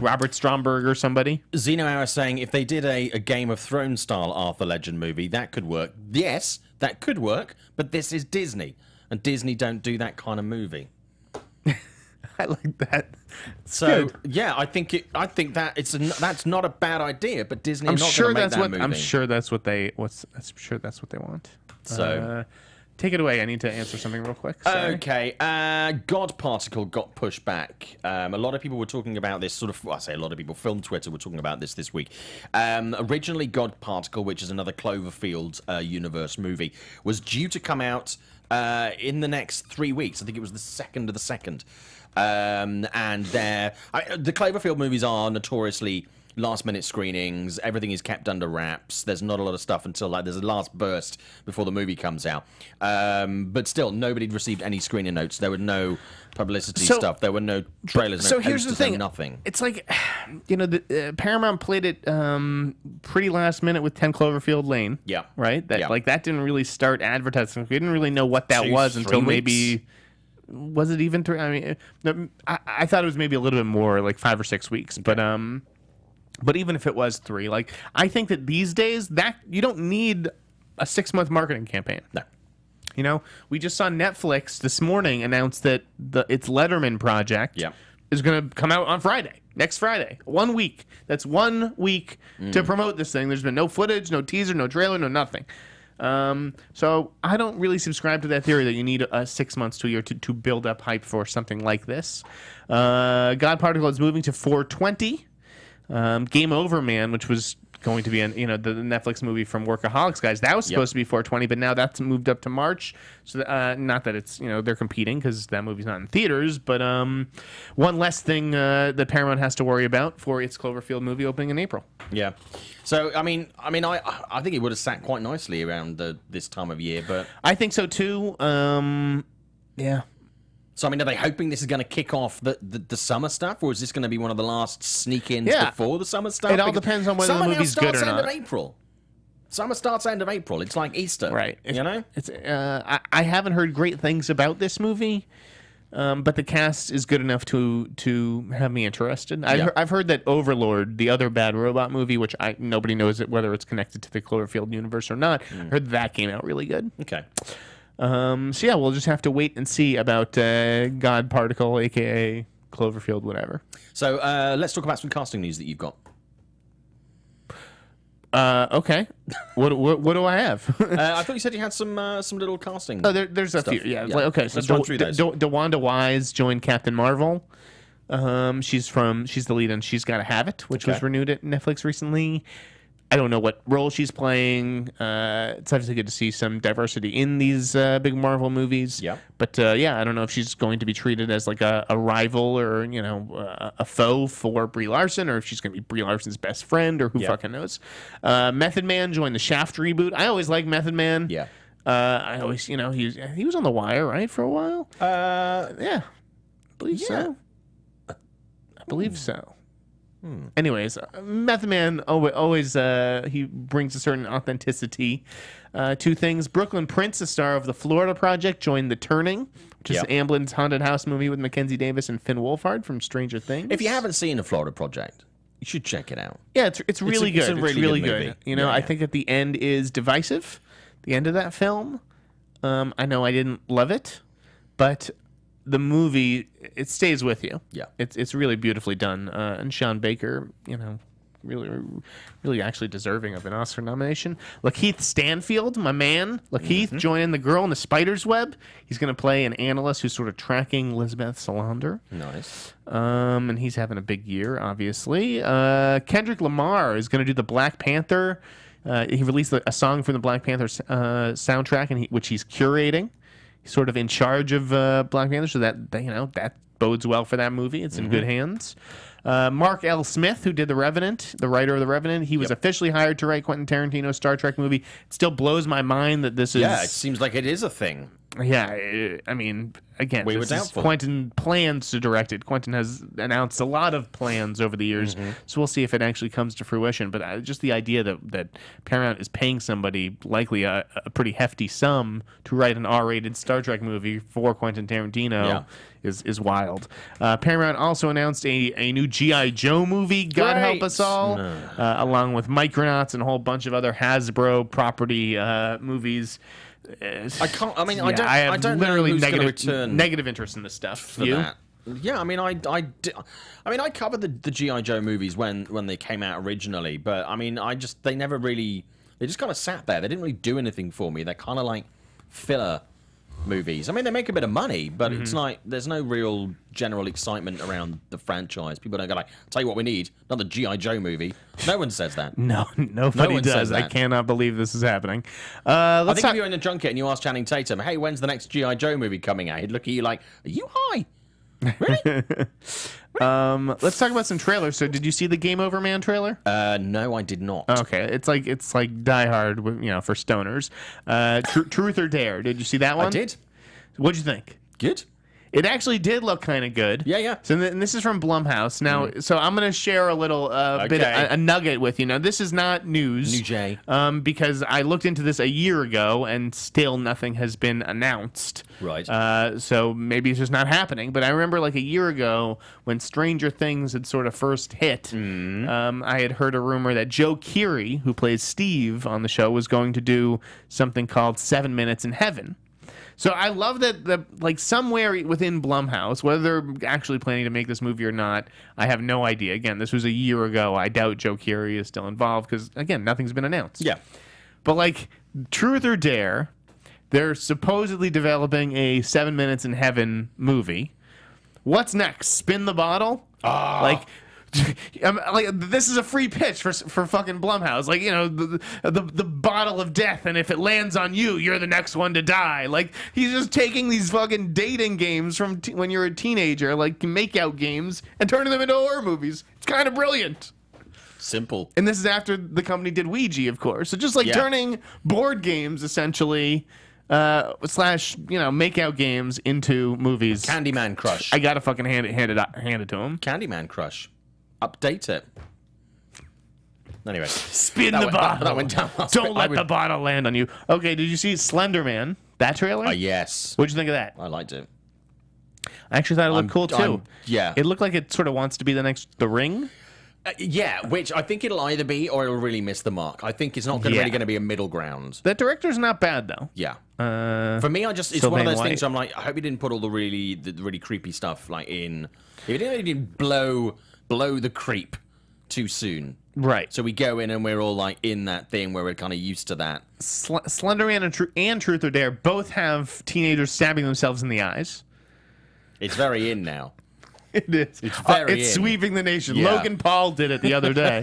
Robert Stromberg or somebody. Zeno Hour saying if they did a Game of Thrones style Arthur Legend movie, that could work. Yes, that could work, but this is Disney, and Disney don't do that kind of movie. I like that. So yeah, I think that's not a bad idea, but Disney. I'm sure that's what movie. I'm sure that's what they want. So take it away. I need to answer something real quick. Sorry. Okay. God Particle got pushed back. A lot of people were talking about this. I say a lot of people. Film Twitter were talking about this week. Originally, God Particle, which is another Cloverfield universe movie, was due to come out in the next 3 weeks. I think it was the 2nd of the 2nd. And the Cloverfield movies are notoriously last-minute screenings. Everything is kept under wraps. There's not a lot of stuff until there's a last burst before the movie comes out. But still, nobody received any screening notes. There were no publicity stuff. There were no trailers. So here's the thing. Nothing. It's like, Paramount played it pretty last minute with 10 Cloverfield Lane. Yeah. Right. That didn't really start advertising. We didn't really know what that was until maybe. Was it even 3? I mean, I thought it was maybe a little bit more, like 5 or 6 weeks. But even if it was 3, like, I think that these days that you don't need a 6-month marketing campaign. No. You know, we just saw Netflix this morning announce that its Letterman project is going to come out on Friday, next Friday. 1 week. That's 1 week to promote this thing. There's been no footage, no teaser, no trailer, no nothing. So I don't really subscribe to that theory that you need 6 months to a year to build up hype for something like this. God Particle is moving to 420. Game Over Man, which was going to be the Netflix movie from Workaholics guys, that was supposed to be 420, but now that's moved up to March. So not that it's they're competing because that movie's not in theaters, but one less thing that Paramount has to worry about for its Cloverfield movie opening in April. Yeah. So I think it would have sat quite nicely around this time of year, but I think so too. Yeah. So, I mean, are they hoping this is going to kick off the summer stuff, or is this going to be one of the last sneak-ins before the summer stuff? It all depends on whether the movie's good or not. Summer starts end of April. Summer starts end of April. It's like Easter. Right. It's I haven't heard great things about this movie, but the cast is good enough to have me interested. I've heard that Overlord, the other Bad Robot movie, which nobody knows whether it's connected to the Cloverfield universe or not, I heard that came out really good. Okay. So yeah, we'll just have to wait and see about God Particle, aka Cloverfield, whatever. So let's talk about some casting news that you've got. Okay. What do I have? I thought you said you had some little casting. Oh, there's a few. Yeah. Okay. So let's run through those. DeWanda Wise joined Captain Marvel. She's the lead on She's Gotta Have It, which was renewed at Netflix recently. I don't know what role she's playing. It's obviously good to see some diversity in these big Marvel movies. Yeah. But I don't know if she's going to be treated as like a rival or a foe for Brie Larson, or if she's going to be Brie Larson's best friend, or who fucking knows. Method Man joined the Shaft reboot. I always like Method Man. Yeah. I always, he was on The Wire, right, for a while. Yeah. I believe so. I believe so. Anyways, Method Man always he brings a certain authenticity to things. Brooklyn Prince, the star of The Florida Project, joined The Turning, which is Amblin's haunted house movie with Mackenzie Davis and Finn Wolfhard from Stranger Things. If you haven't seen The Florida Project, you should check it out. Yeah, it's really good. It's really good. Movie. I think at the end is divisive. The end of that film. I know I didn't love it, but the movie, it stays with you. Yeah, it's really beautifully done, and Sean Baker, really actually deserving of an Oscar nomination. Lakeith Stanfield, my man, Lakeith, joining The Girl in the Spider's Web. He's going to play an analyst who's sort of tracking Lisbeth Salander. Nice. And he's having a big year, obviously. Kendrick Lamar is going to do the Black Panther. He released a song from the Black Panther soundtrack, which he's curating. Sort of in charge of Black Panther, so that bodes well for that movie. It's in good hands. Mark L. Smith, who did The Revenant, the writer of The Revenant, he was officially hired to write Quentin Tarantino's Star Trek movie. It still blows my mind that this is... Yeah, it seems like it is a thing. Yeah, I mean, again, this is Quentin plans to direct it. Quentin has announced a lot of plans over the years, so we'll see if it actually comes to fruition. But just the idea that Paramount is paying somebody, likely a pretty hefty sum, to write an R-rated Star Trek movie for Quentin Tarantino is wild. Paramount also announced a new G.I. Joe movie, God Help Us All, along with Micronauts and a whole bunch of other Hasbro property movies. I can't. I mean, I don't literally know who's negative interest in this stuff. For that. Yeah, I mean, I covered the G.I. Joe movies when they came out originally, but I mean, they never really, they just kind of sat there. They didn't really do anything for me. They're kind of like filler movies. I mean, they make a bit of money, but it's like there's no real general excitement around the franchise. People don't go like, "Tell you what, we need another G.I. Joe movie." No one says that. Nobody does. I cannot believe this is happening. I think if you're in the junket and you ask Channing Tatum, "Hey, when's the next G.I. Joe movie coming out?" He'd look at you like, "Are you high?" Really? Let's talk about some trailers. So, did you see the Game Over Man trailer? No, I did not. Okay, it's like Die Hard, for stoners. Truth or Dare? Did you see that one? I did. What'd you think? Good. It actually did look kind of good. Yeah, yeah. So and this is from Blumhouse. Now, so I'm going to share a little bit, a nugget with you. Now, this is not news. New J. Because I looked into this a year ago, and still nothing has been announced. Right. So maybe it's just not happening. But I remember like a year ago when Stranger Things had sort of first hit, I had heard a rumor that Joe Keery, who plays Steve on the show, was going to do something called 7 Minutes in Heaven. So I love that like somewhere within Blumhouse, whether they're actually planning to make this movie or not, I have no idea. Again, this was a year ago. I doubt Joe Keery is still involved because, again, nothing's been announced. Yeah. But like, truth or dare, they're supposedly developing a 7 Minutes in Heaven movie. What's next? Spin the bottle? Like this is a free pitch for fucking Blumhouse. Like, you know, the bottle of death, and if it lands on you, you're the next one to die. Like, he's just taking these fucking dating games from when you're a teenager, like make-out games, and turning them into horror movies. It's kind of brilliant. Simple. And this is after the company did Ouija, of course. So just like turning board games, essentially, slash, you know, make-out games into movies. Candyman Crush. I gotta fucking hand it to him. Candyman Crush. Update it. Anyway. Spin the bottle. That went down. Don't let the bottle land on you. Okay, did you see Slender Man? That trailer? Yes. What'd you think of that? I liked it. I actually thought it looked cool, too. Yeah. It looked like it sort of wants to be the next The Ring. Yeah, which I think it'll either be or it'll really miss the mark. I think it's not really going to be a middle ground. That director's not bad, though. Yeah. For me, it's one of those things where I'm like, I hope he didn't put all the really creepy stuff like in. If he didn't blow the creep too soon. Right. So we go in and we're all like in that thing where we're kind of used to that. Slender Man and Truth or Dare both have teenagers stabbing themselves in the eyes. It's very in now. It is. It's very it's sweeping the nation. Yeah. Logan Paul did it the other day.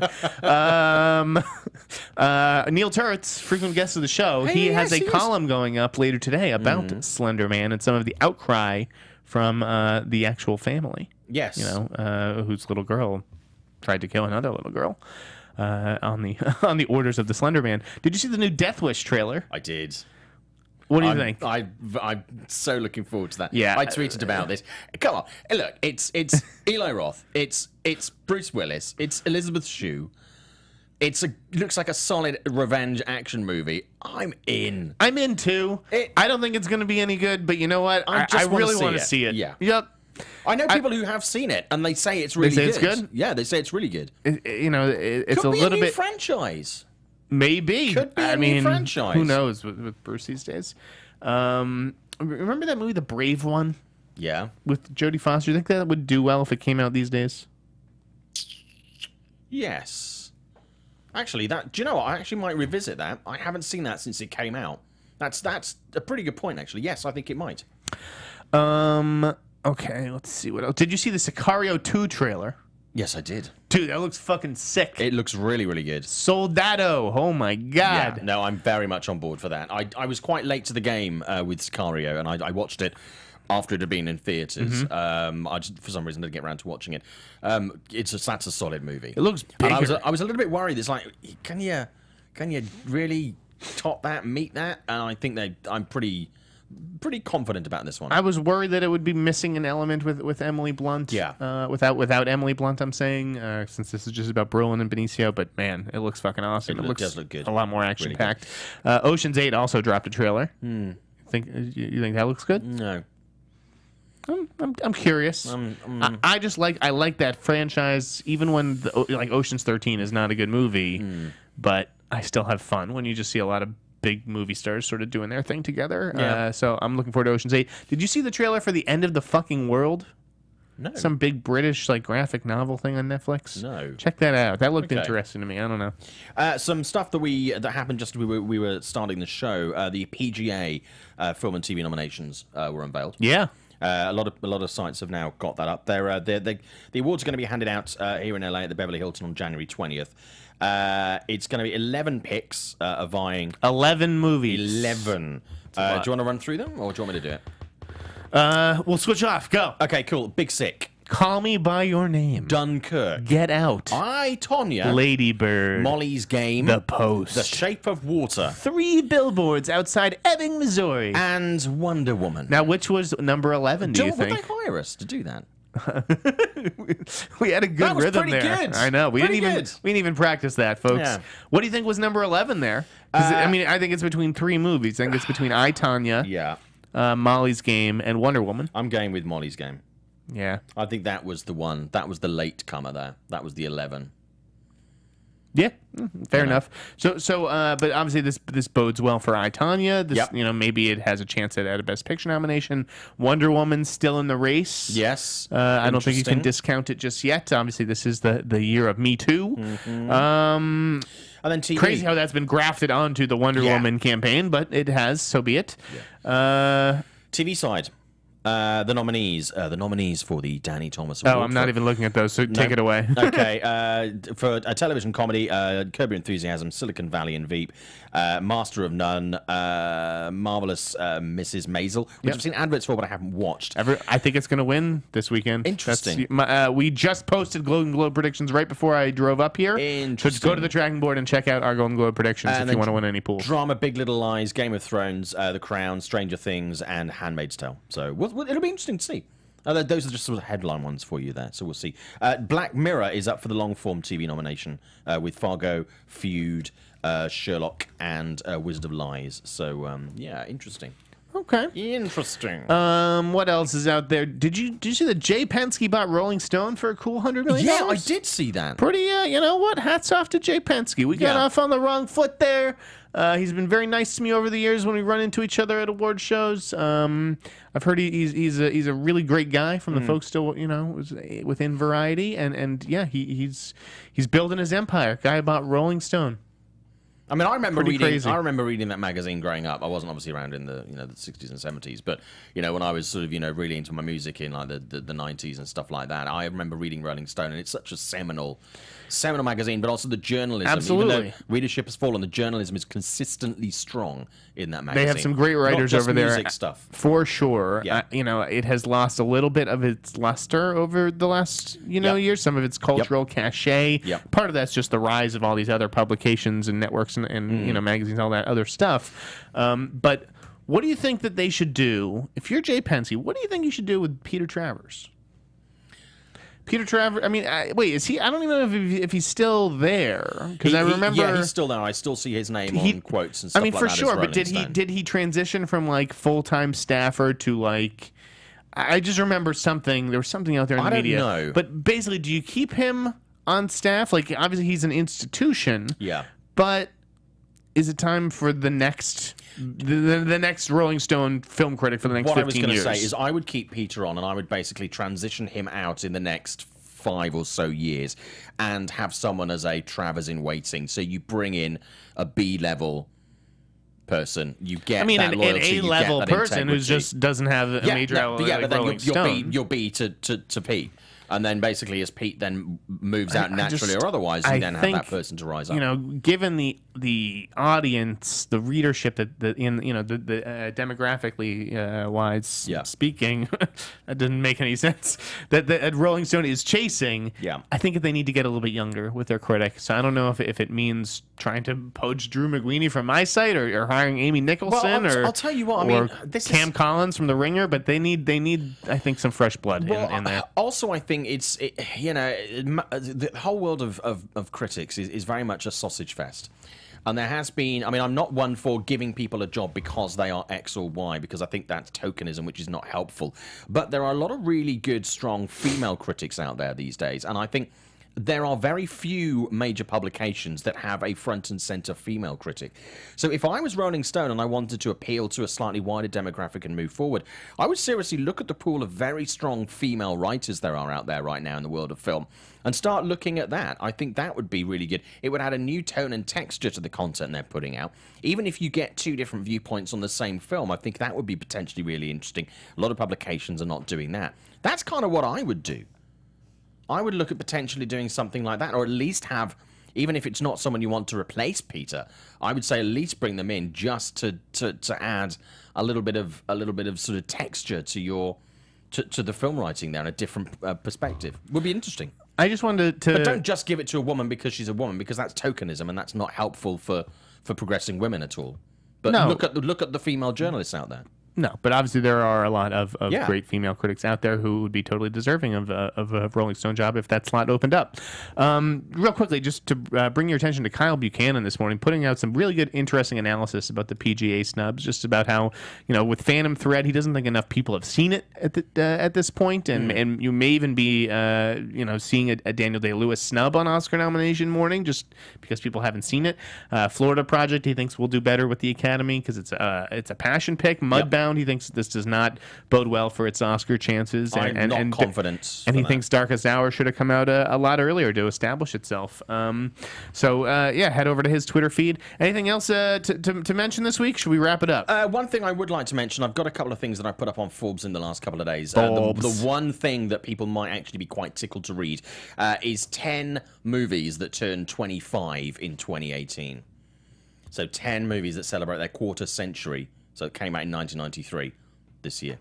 Neil Turtz, frequent guest of the show, he has a column going up later today about Slender Man and some of the outcry from the actual family. Yes. You know, whose little girl tried to kill another little girl on the orders of the Slender Man. Did you see the new Death Wish trailer? I did. What do you think? I'm so looking forward to that. Yeah. I tweeted about this. Come on. Look, it's Eli Roth. It's Bruce Willis. It's Elizabeth Shue. It looks like a solid revenge action movie. I'm in. I'm in too. I don't think it's going to be any good, but you know what? I really want to see it. Yeah. Yep. I know people who have seen it, and they say it's really good. They say it's good? Yeah, they say it's really good. You know, it's Could a be little a new bit franchise. Maybe. Could be a new franchise. Who knows with Bruce these days? Remember that movie, The Brave One? Yeah. With Jodie Foster? You think that would do well if it came out these days? Yes. Actually, do you know what? I actually might revisit that. I haven't seen that since it came out. That's a pretty good point, actually. Yes, I think it might. Okay, let's see what else. Did you see the Sicario 2 trailer? Yes, I did. Dude, that looks fucking sick. It looks really, really good. Soldado. Oh, my God. Yeah, no, I'm very much on board for that. I was quite late to the game with Sicario, and I watched it after it had been in theaters. I just, for some reason, didn't get around to watching it. That's a solid movie. It looks bigger. And I was a little bit worried. It's like, can you really top that, meet that? And I think I'm pretty confident about this one. I was worried that it would be missing an element with Emily Blunt. Yeah. Without Emily Blunt, I'm saying, since this is just about Brolin and Benicio. But man, it looks fucking awesome. It does look good. A lot more action packed. Ocean's 8 also dropped a trailer. You think that looks good? No. I'm curious. I just like that franchise, even when Ocean's 13 is not a good movie, but I still have fun when you just see a lot of big movie stars sort of doing their thing together. Yeah. So I'm looking forward to Ocean's 8. Did you see the trailer for The End of the Fucking World? No. Some big British graphic novel thing on Netflix? No. Check that out. That looked interesting to me. I don't know. Some stuff that happened just as we were starting the show. The PGA Film and TV Nominations were unveiled. Yeah. A lot of sites have now got that up. The awards are going to be handed out here in LA at the Beverly Hilton on January 20th. It's going to be 11 picks vying. 11 movies. 11. Do you want to run through them, or do you want me to do it? We'll switch off. Go. Okay, cool. Big Sick. Call Me by Your Name. Dunkirk. Get Out. I, Tonya. Lady Bird. Molly's Game. The Post. The Shape of Water. 3 billboards outside Ebbing, Missouri. And Wonder Woman. Now, which was number 11, do you think? Would they hire us to do that? We had a good rhythm there. Good. I know. We didn't even practice that, folks. Yeah. What do you think was number 11 there? 'Cause, I mean, I think it's between 3 movies. I think it's between I, Tonya, Molly's Game, and Wonder Woman. I'm going with Molly's Game. Yeah. I think that was the one. That was the late comer there. That was the 11. Yeah, fair enough. So, but obviously this bodes well for I, Tonya. This, maybe it has a chance at a Best Picture nomination. Wonder Woman's still in the race. Yes. I don't think you can discount it just yet. Obviously, this is the year of Me Too. And then TV. Crazy how that's been grafted onto the Wonder Woman campaign, but it has. So be it. Yeah. TV side. The nominees for the Danny Thomas Award. Oh, I'm not even looking at those, so take it away. Okay, for a television comedy, Curb Your Enthusiasm, Silicon Valley and Veep, Master of None, Marvelous Mrs. Maisel, which I've seen adverts for, but I haven't watched. I think it's going to win this weekend. Interesting. We just posted Golden Globe predictions right before I drove up here. Interesting. So go to the tracking board and check out our Golden Globe predictions if you want to win any pools. Drama, Big Little Lies, Game of Thrones, The Crown, Stranger Things, and Handmaid's Tale. So it'll be interesting to see. Those are just sort of headline ones for you there, so we'll see. Black Mirror is up for the long-form TV nomination with Fargo, Feud, Sherlock, and Wizard of Lies. So, yeah, interesting. Okay. Interesting. What else is out there? Did you see that Jay Penske bought Rolling Stone for a cool $100 million? Yeah, I did see that. Pretty, you know what? Hats off to Jay Penske. We got off on the wrong foot there. He's been very nice to me over the years when we run into each other at award shows. I've heard he's a really great guy from the folks still within Variety, and yeah, he's building his empire. Guy bought Rolling Stone. I mean, I remember Pretty reading that magazine growing up. I wasn't obviously around in the the 60s and 70s, but when I was sort of really into my music in like the 90s and stuff like that, I remember reading Rolling Stone, and it's such a seminal magazine, but also the journalism. Absolutely. Even though readership has fallen, the journalism is consistently strong in that magazine. They have some great writers Not just over there, music stuff. for sure. Yeah. It has lost a little bit of its luster over the last years. Some of its cultural cachet. Yep. Part of that's just the rise of all these other publications and networks and magazines, all that other stuff. But what do you think that they should do if you're Jay Penske? What do you think you should do with Peter Travers? Peter Travers. I mean, wait, is he? I don't even know if he's still there, because I remember. Yeah, he's still there. I still see his name on quotes and stuff. I mean, like for that sure. as But Rolling did he transition from like full-time staffer to like? I just remember something. There was something out there in the media. I don't know. But basically, do you keep him on staff? Like, obviously, he's an institution. Yeah. But is it time for the next? The next Rolling Stone film critic for the next 15 years. What I was going to say is I would keep Peter on, and I would basically transition him out in the next 5 or so years and have someone as a Travers in waiting. So you bring in a B-level person. You get that loyalty, an A-level person who just doesn't have a major but then Rolling Stone. you're B to Pete. And then basically, as Pete then moves out naturally or otherwise, you then have that person to rise up. Given the audience, the readership that demographically wise speaking, that didn't make any sense. That Rolling Stone is chasing. Yeah. I think they need to get a little bit younger with their critic. So I don't know if it means trying to poach Drew McWeeny from my site or hiring Amy Nicholson I'll tell you what. I mean, this Cam Collins from The Ringer, but they need I think some fresh blood in there. Also, I think the whole world of critics is very much a sausage fest. And there has been, I mean, I'm not one for giving people a job because they are X or Y, because I think that's tokenism, which is not helpful. But there are a lot of really good, strong female critics out there these days. And I think there are very few major publications that have a front and center female critic. So if I was Rolling Stone and I wanted to appeal to a slightly wider demographic and move forward, I would seriously look at the pool of very strong female writers there are out there right now in the world of film and start looking at that. I think that would be really good. It would add a new tone and texture to the content they're putting out. Even if you get 2 different viewpoints on the same film, I think that would be potentially really interesting. A lot of publications are not doing that. That's kind of what I would do. I would look at potentially doing something like that, or at least have, even if it's not someone you want to replace Peter, I would say at least bring them in just to add a little bit of sort of texture to your to the film writing there, and a different perspective. Would be interesting. I just wanted to... But don't just give it to a woman because she's a woman, because that's tokenism, and that's not helpful for progressing women at all. But No. look at the female journalists out there. No, but obviously there are a lot of great female critics out there who would be totally deserving of a Rolling Stone job if that slot opened up. Real quickly, just to bring your attention to Kyle Buchanan this morning, putting out some really good, interesting analysis about the PGA snubs, just about how, with Phantom Thread, he doesn't think enough people have seen it at this point, and you may even be, seeing a Daniel Day-Lewis snub on Oscar nomination morning just because people haven't seen it. Florida Project, he thinks will do better with the Academy because it's a passion pick. Mudbound, he thinks this does not bode well for its Oscar chances. I'm not confident. And he thinks Darkest Hour should have come out a lot earlier to establish itself. Head over to his Twitter feed. Anything else to mention this week? Should we wrap it up? One thing I would like to mention, I've got a couple of things that I put up on Forbes in the last couple of days. The one thing that people might actually be quite tickled to read is 10 movies that turned 25 in 2018. So 10 movies that celebrate their quarter century. So it came out in 1993 this year.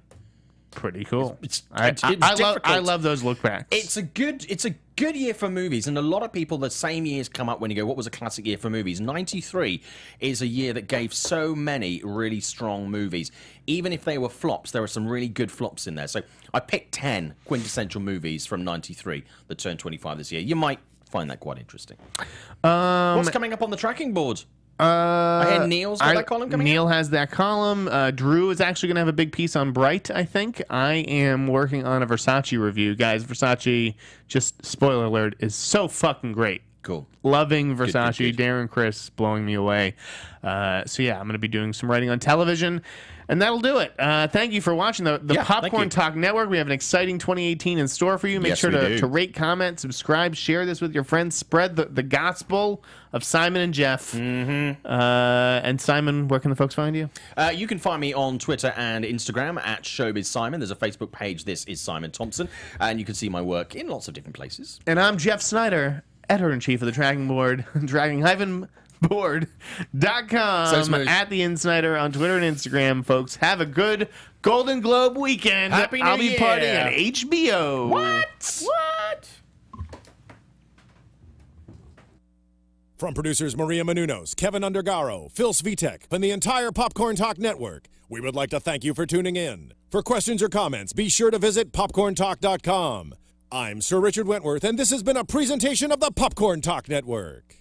Pretty cool. I love those look backs. It's a good year for movies, and a lot of people the same years come up when you go, what was a classic year for movies? 93 is a year that gave so many really strong movies. Even if they were flops, there were some really good flops in there. So I picked 10 quintessential movies from 93 that turned 25 this year. You might find that quite interesting. What's coming up on the tracking board? I hear Neil's got that column coming Neil has that column. Drew is actually going to have a big piece on Bright, I think. I am working on a Versace review. Guys, Versace, just spoiler alert, is so fucking great. Cool. Loving Versace. Good. Darren Criss blowing me away. I'm going to be doing some writing on television. And that'll do it. Thank you for watching the Popcorn Talk Network. We have an exciting 2018 in store for you. Make sure to rate, comment, subscribe, share this with your friends. Spread the gospel of Simon and Jeff. And Simon, where can the folks find you? You can find me on Twitter and Instagram at Showbiz Simon. There's a Facebook page. This is Simon Thompson. And you can see my work in lots of different places. And I'm Jeff Sneider, editor-in-chief of the Tracking Board, board.com at the Insnider on Twitter and Instagram, folks. Have a good Golden Globe weekend. Happy New I'll be Year. partying at HBO. What? From producers Maria Menounos, Kevin Undergaro, Phil Svitek, and the entire Popcorn Talk Network, we would like to thank you for tuning in. For questions or comments, be sure to visit popcorntalk.com. I'm Sir Richard Wentworth, and this has been a presentation of the Popcorn Talk Network.